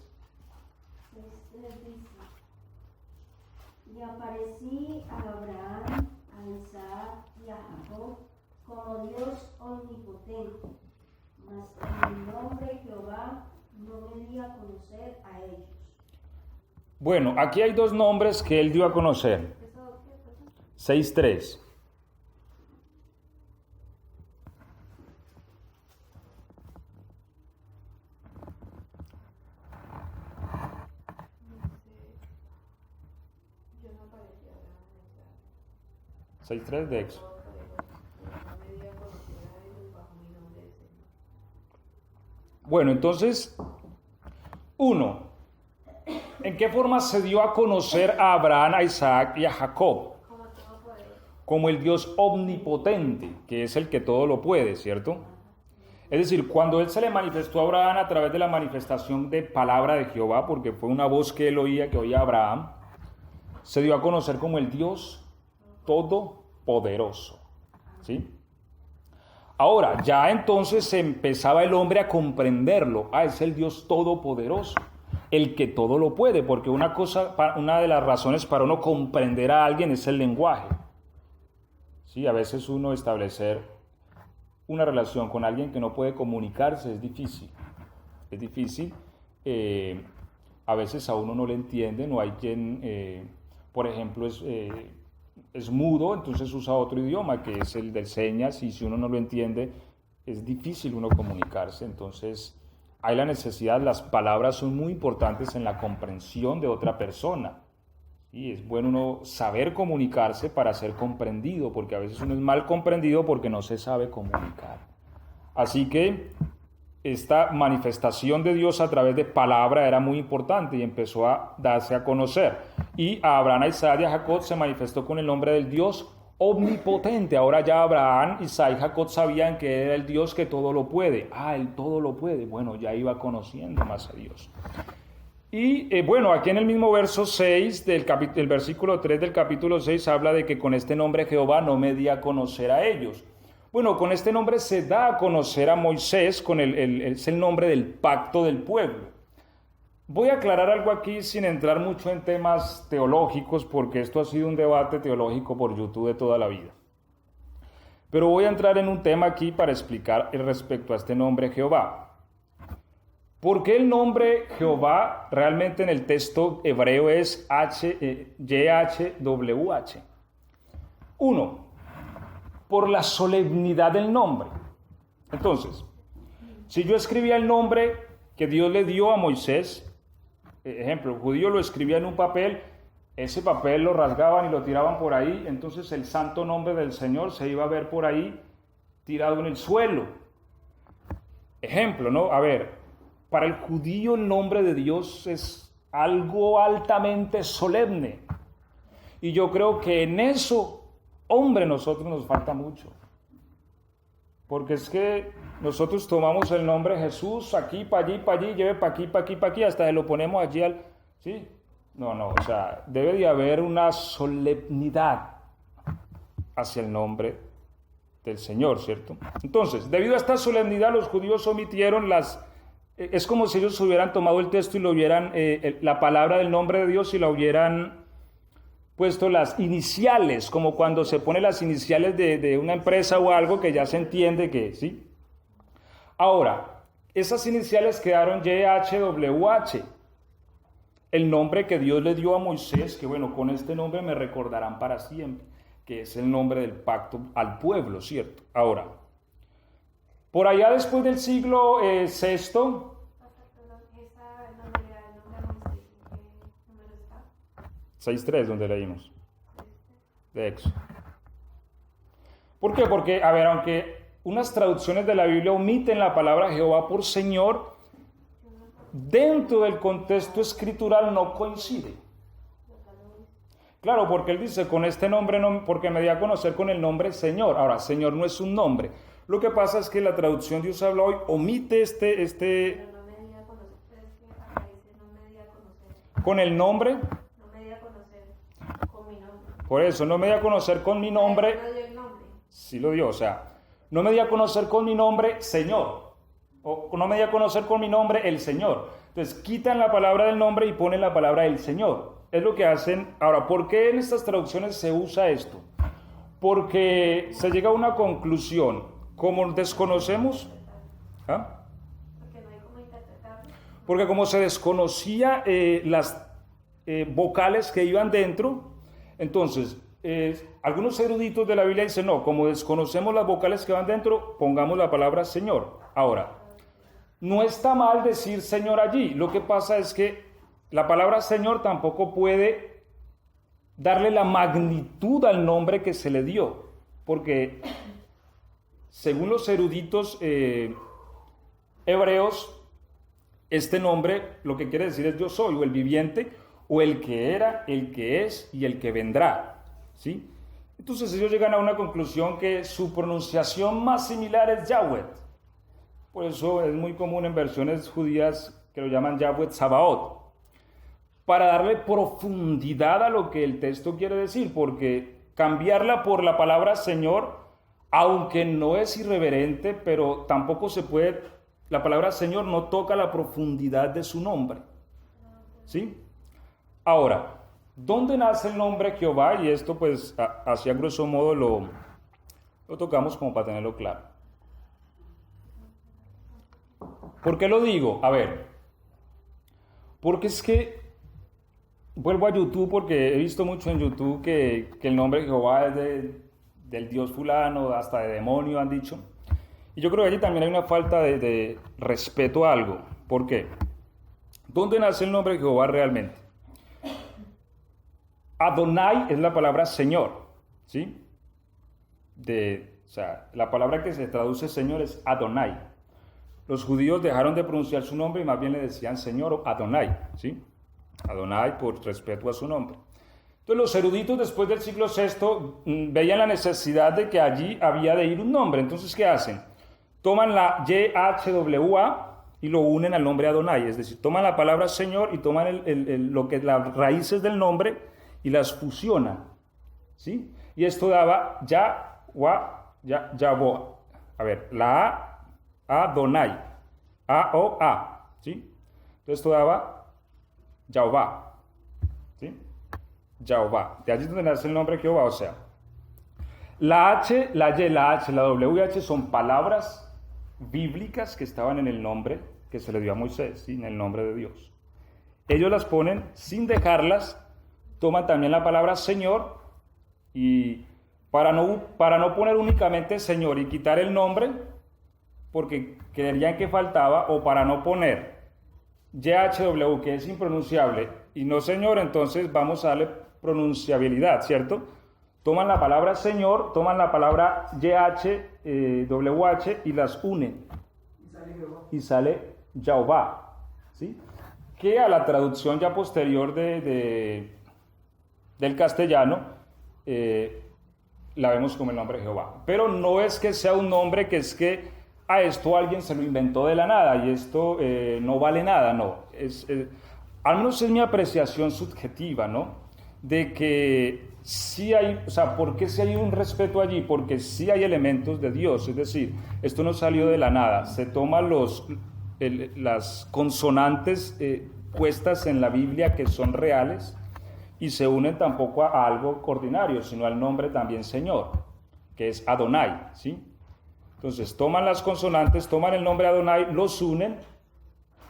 Y aparecí a Abraham, a Isaac y a Jacob como Dios omnipotente, mas en el nombre Jehová no me di a conocer a ellos. Bueno, aquí hay dos nombres que él dio a conocer. 6:3. Yo no parecía Abraham, 6:3 de Éxodo. no me di a conocer a ellos bajo mi nombre de Señor. Bueno, entonces, uno, ¿en qué forma se dio a conocer a Abraham, a Isaac y a Jacob? Como todo poder. Como el Dios omnipotente, que es el que todo lo puede, ¿cierto? Es decir, cuando él se le manifestó a Abraham a través de la manifestación de palabra de Jehová, porque fue una voz que él oía, que oía Abraham, se dio a conocer como el Dios todopoderoso, ¿sí? Ahora, ya entonces empezaba el hombre a comprenderlo. Ah, es el Dios todopoderoso. el que todo lo puede, porque una de las razones para uno comprender a alguien es el lenguaje. Sí, a veces uno establecer una relación con alguien que no puede comunicarse es difícil. Es difícil. A veces a uno no le entiende, no hay quien, por ejemplo, es mudo, entonces usa otro idioma que es el de señas, y si uno no lo entiende, es difícil uno comunicarse. Entonces hay la necesidad, las palabras son muy importantes en la comprensión de otra persona. Y es bueno uno saber comunicarse para ser comprendido, porque a veces uno es mal comprendido porque no se sabe comunicar. Así que esta manifestación de Dios a través de palabra era muy importante y empezó a darse a conocer. Y a Abraham, a Isaac y a Jacob se manifestó con el nombre del Dios omnipotente. Ahora ya Abraham, Isaac y Jacob sabían que era el Dios que todo lo puede. Él todo lo puede. Bueno, ya iba conociendo más a Dios. Y bueno, aquí en el mismo verso 6, el versículo 3 del capítulo 6 habla de que con este nombre Jehová no me di a conocer a ellos. Bueno, con este nombre se da a conocer a Moisés, es el nombre del pacto del pueblo. Voy a aclarar algo aquí sin entrar mucho en temas teológicos, porque esto ha sido un debate teológico por YouTube de toda la vida. Pero voy a entrar en un tema aquí para explicar respecto a este nombre Jehová. ¿Por qué el nombre Jehová realmente en el texto hebreo es YHWH? 1. Por la solemnidad del nombre. Entonces, si yo escribía el nombre que Dios le dio a Moisés, ejemplo, el judío lo escribía en un papel, ese papel lo rasgaban y lo tiraban por ahí, entonces el santo nombre del Señor se iba a ver por ahí tirado en el suelo. Ejemplo, ¿no? A ver, para el judío el nombre de Dios es algo altamente solemne. Y yo creo que en eso, hombre, nosotros nos falta mucho. Porque es que nosotros tomamos el nombre Jesús aquí, para allí, lleve para aquí, hasta que lo ponemos allí ¿sí? No, o sea, debe de haber una solemnidad hacia el nombre del Señor, ¿cierto? Entonces, debido a esta solemnidad, los judíos omitieron es como si ellos hubieran tomado el texto y lo hubieran, la palabra del nombre de Dios, y la hubieran puesto las iniciales, como cuando se pone las iniciales de una empresa o algo que ya se entiende que, ¿sí? Ahora, esas iniciales quedaron YHWH, el nombre que Dios le dio a Moisés, que bueno, con este nombre me recordarán para siempre, que es el nombre del pacto al pueblo, ¿cierto? Ahora, por allá después del siglo VI, 6.3, donde leímos, de Éxodo. ¿Por qué? Porque, a ver, aunque unas traducciones de la Biblia omiten la palabra Jehová por Señor, dentro del contexto escritural no coincide. Claro, porque él dice, con este nombre, porque me di a conocer con el nombre Señor. Ahora, Señor no es un nombre. Lo que pasa es que la traducción Dios habla hoy omite Pero no me di a conocer, es que acá dice no me di a conocer. con el nombre. No me di a conocer con mi nombre. Por eso, no me di a conocer con mi nombre. No dio el nombre. Sí lo dio, o sea, no me di a conocer con mi nombre Señor. O no me di a conocer con mi nombre el Señor. Entonces, quitan la palabra del nombre y ponen la palabra el Señor. Es lo que hacen. Ahora, ¿por qué en estas traducciones se usa esto? Porque se llega a una conclusión. Como desconocemos, ¿ah? Porque no hay cómo interpretarlo. Porque como se desconocía las vocales que iban dentro, entonces algunos eruditos de la Biblia dicen, no, como desconocemos las vocales que van dentro, pongamos la palabra Señor. Ahora, no está mal decir Señor allí, lo que pasa es que la palabra Señor tampoco puede darle la magnitud al nombre que se le dio, porque según los eruditos hebreos, este nombre lo que quiere decir es yo soy, o el viviente, o el que era, el que es y el que vendrá, ¿sí? Entonces ellos llegan a una conclusión que su pronunciación más similar es Yahweh. Por eso es muy común en versiones judías que lo llaman Yahweh Sabaoth, para darle profundidad a lo que el texto quiere decir, porque cambiarla por la palabra Señor, aunque no es irreverente, pero tampoco se puede, la palabra Señor no toca la profundidad de su nombre. ¿Sí? Ahora, ¿dónde nace el nombre Jehová? Y esto pues así a grosso modo lo tocamos como para tenerlo claro. ¿Por qué lo digo? A ver, porque es que vuelvo a YouTube porque he visto mucho en YouTube que el nombre Jehová es del dios fulano, hasta de demonio han dicho. Y yo creo que allí también hay una falta de respeto a algo. ¿Por qué? ¿Dónde nace el nombre Jehová realmente? Adonai es la palabra Señor, ¿sí? O sea, la palabra que se traduce Señor es Adonai. Los judíos dejaron de pronunciar su nombre y más bien le decían Señor o Adonai, ¿sí? Adonai por respeto a su nombre. Entonces los eruditos después del siglo VI veían la necesidad de que allí había de ir un nombre. Entonces, ¿qué hacen? Toman la YHWH y lo unen al nombre Adonai. Es decir, toman la palabra Señor y toman las raíces del nombre y las fusionan, ¿sí? Y esto daba Yahweh. A ver, la A, Adonai. A-O-A, ¿sí? Entonces esto daba Jehová, ¿sí? Jehová. De allí es donde nace el nombre Jehová, o sea, la H, la Y, la H, la W y H son palabras bíblicas que estaban en el nombre que se le dio a Moisés, ¿sí? En el nombre de Dios. Ellos las ponen sin dejarlas, toman también la palabra Señor y para no poner únicamente Señor y quitar el nombre, porque creerían que faltaba, o para no poner YHW, que es impronunciable, y no Señor, entonces vamos a darle pronunciabilidad, ¿cierto? Toman la palabra Señor, toman la palabra YHWH y las unen. Y sale Jehová, ¿sí? Que a la traducción ya posterior del castellano, la vemos como el nombre de Jehová. Pero no es que sea un nombre que es que a esto alguien se lo inventó de la nada y esto no vale nada, no. Al menos es mi apreciación subjetiva, ¿no? De que sí hay, o sea, ¿por qué sí hay un respeto allí? Porque sí hay elementos de Dios, es decir, esto no salió de la nada, se toman las consonantes puestas en la Biblia que son reales y se unen tampoco a algo ordinario, sino al nombre también Señor, que es Adonai, ¿sí? Entonces toman las consonantes, toman el nombre Adonai, los unen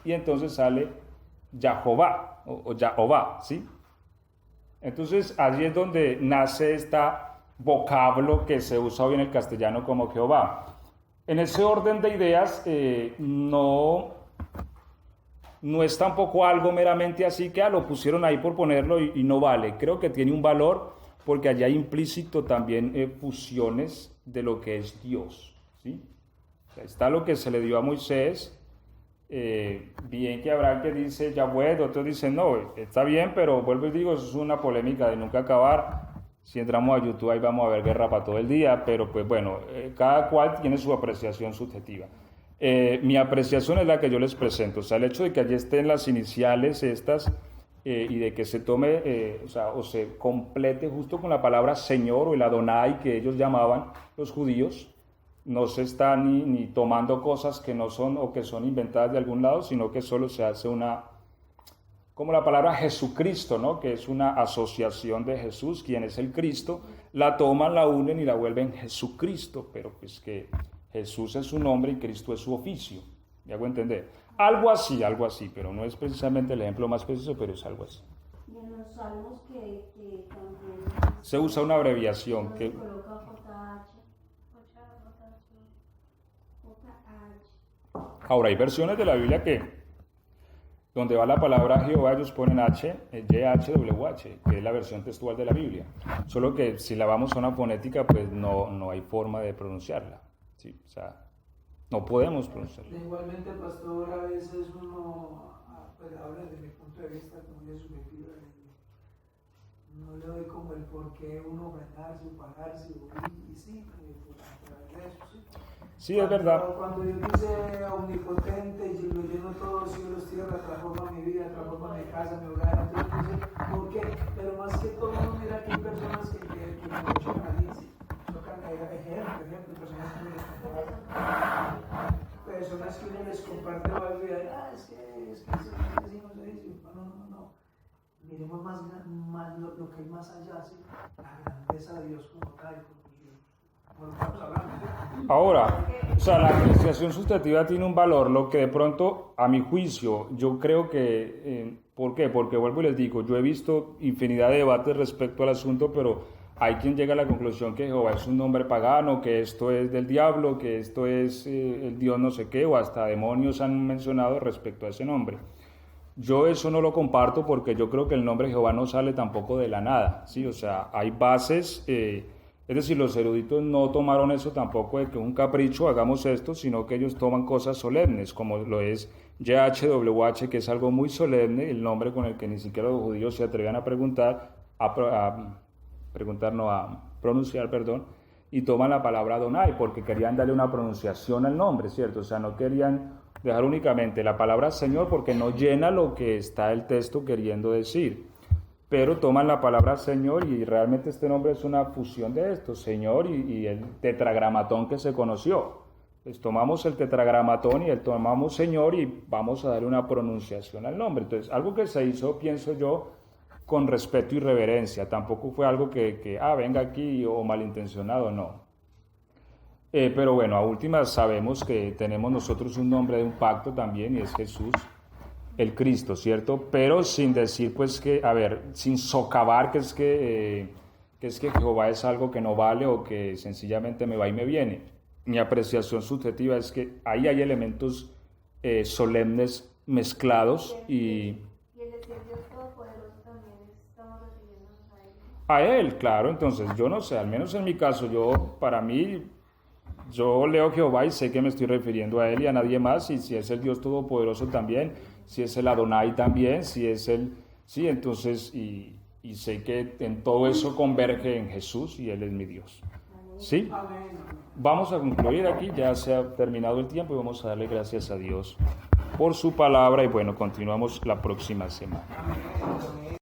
y entonces sale Jehová o Jehová, ¿sí? Entonces allí es donde nace este vocablo que se usa hoy en el castellano como Jehová. En ese orden de ideas no es tampoco algo meramente así que lo pusieron ahí por ponerlo y no vale. Creo que tiene un valor porque allí hay implícito también fusiones de lo que es Dios, ¿sí? O sea, está lo que se le dio a Moisés, bien que habrá que dice Yahweh, otros dicen no, está bien, pero vuelvo y digo, eso es una polémica de nunca acabar. Si entramos a YouTube ahí vamos a ver guerra para todo el día, pero pues bueno, cada cual tiene su apreciación subjetiva. Mi apreciación es la que yo les presento, o sea, el hecho de que allí estén las iniciales estas y de que se tome, o se complete justo con la palabra Señor o el Adonai que ellos llamaban los judíos, no se está ni tomando cosas que no son o que son inventadas de algún lado, sino que solo se hace como la palabra Jesucristo, ¿no? Que es una asociación de Jesús, quien es el Cristo, la toman, la unen y la vuelven Jesucristo, pero pues que Jesús es su nombre y Cristo es su oficio, ¿me hago entender? Algo así, pero no es precisamente el ejemplo más preciso, pero es algo así. Y en los salmos que también se usa una abreviación que coloca ahora hay versiones de la Biblia que donde va la palabra Jehová ellos ponen YHWH, que es la versión textual de la Biblia, solo que si la vamos a una fonética pues no hay forma de pronunciarla, ¿sí? O sea, no podemos pronunciarla. Igualmente, pastor, a veces uno pues, habla desde mi punto de vista como de subjetivo, no le doy como el por qué uno ofrendarse o pagarse, y sí, a través de eso, sí. Sí, es verdad. Cuando Dios dice omnipotente y lo lleno todo cielos, tierra, transforma mi vida, transforma mi casa, mi hogar, entonces dice, ¿por qué? Pero más que todo uno mira que hay personas que me chocan a Dios, ejemplo, personas que uno les comparte algo y es que no se dice, no. miremos más lo que hay más allá, ¿sí? La grandeza de Dios como tal, como lo estamos hablando, ¿sí? Ahora, o sea, la apreciación sustantiva tiene un valor, lo que de pronto, a mi juicio, yo creo que, ¿por qué? Porque vuelvo y les digo, yo he visto infinidad de debates respecto al asunto, pero hay quien llega a la conclusión que Jehová es un nombre pagano, que esto es del diablo, que esto es el Dios no sé qué, o hasta demonios han mencionado respecto a ese nombre. Yo eso no lo comparto porque yo creo que el nombre Jehová no sale tampoco de la nada, ¿sí? O sea, hay bases, es decir, los eruditos no tomaron eso tampoco de que un capricho hagamos esto, sino que ellos toman cosas solemnes, como lo es YHWH, que es algo muy solemne, el nombre con el que ni siquiera los judíos se atrevían a pronunciar, y toman la palabra Adonai porque querían darle una pronunciación al nombre, ¿cierto? O sea, no querían dejar únicamente la palabra Señor porque no llena lo que está el texto queriendo decir, pero toman la palabra Señor y realmente este nombre es una fusión de esto, Señor y el tetragramatón que se conoció. Pues tomamos el tetragramatón y tomamos Señor y vamos a darle una pronunciación al nombre. Entonces, algo que se hizo, pienso yo, con respeto y reverencia, tampoco fue algo que venga aquí o malintencionado, no. Pero bueno, a últimas sabemos que tenemos nosotros un nombre de un pacto también y es Jesús, el Cristo, ¿cierto? Pero sin decir pues que, sin socavar que es que Jehová es algo que no vale o que sencillamente me va y me viene. Mi apreciación subjetiva es que ahí hay elementos solemnes mezclados y el decir Dios Todopoderoso también estamos refiriéndonos a Él. A Él, claro. Entonces yo no sé, al menos en mi caso, yo leo Jehová y sé que me estoy refiriendo a Él y a nadie más, y si es el Dios Todopoderoso también, si es el Adonai también, si es el... Sí, entonces, y sé que en todo eso converge en Jesús y Él es mi Dios. ¿Sí? Vamos a concluir aquí, ya se ha terminado el tiempo y vamos a darle gracias a Dios por su palabra y bueno, continuamos la próxima semana.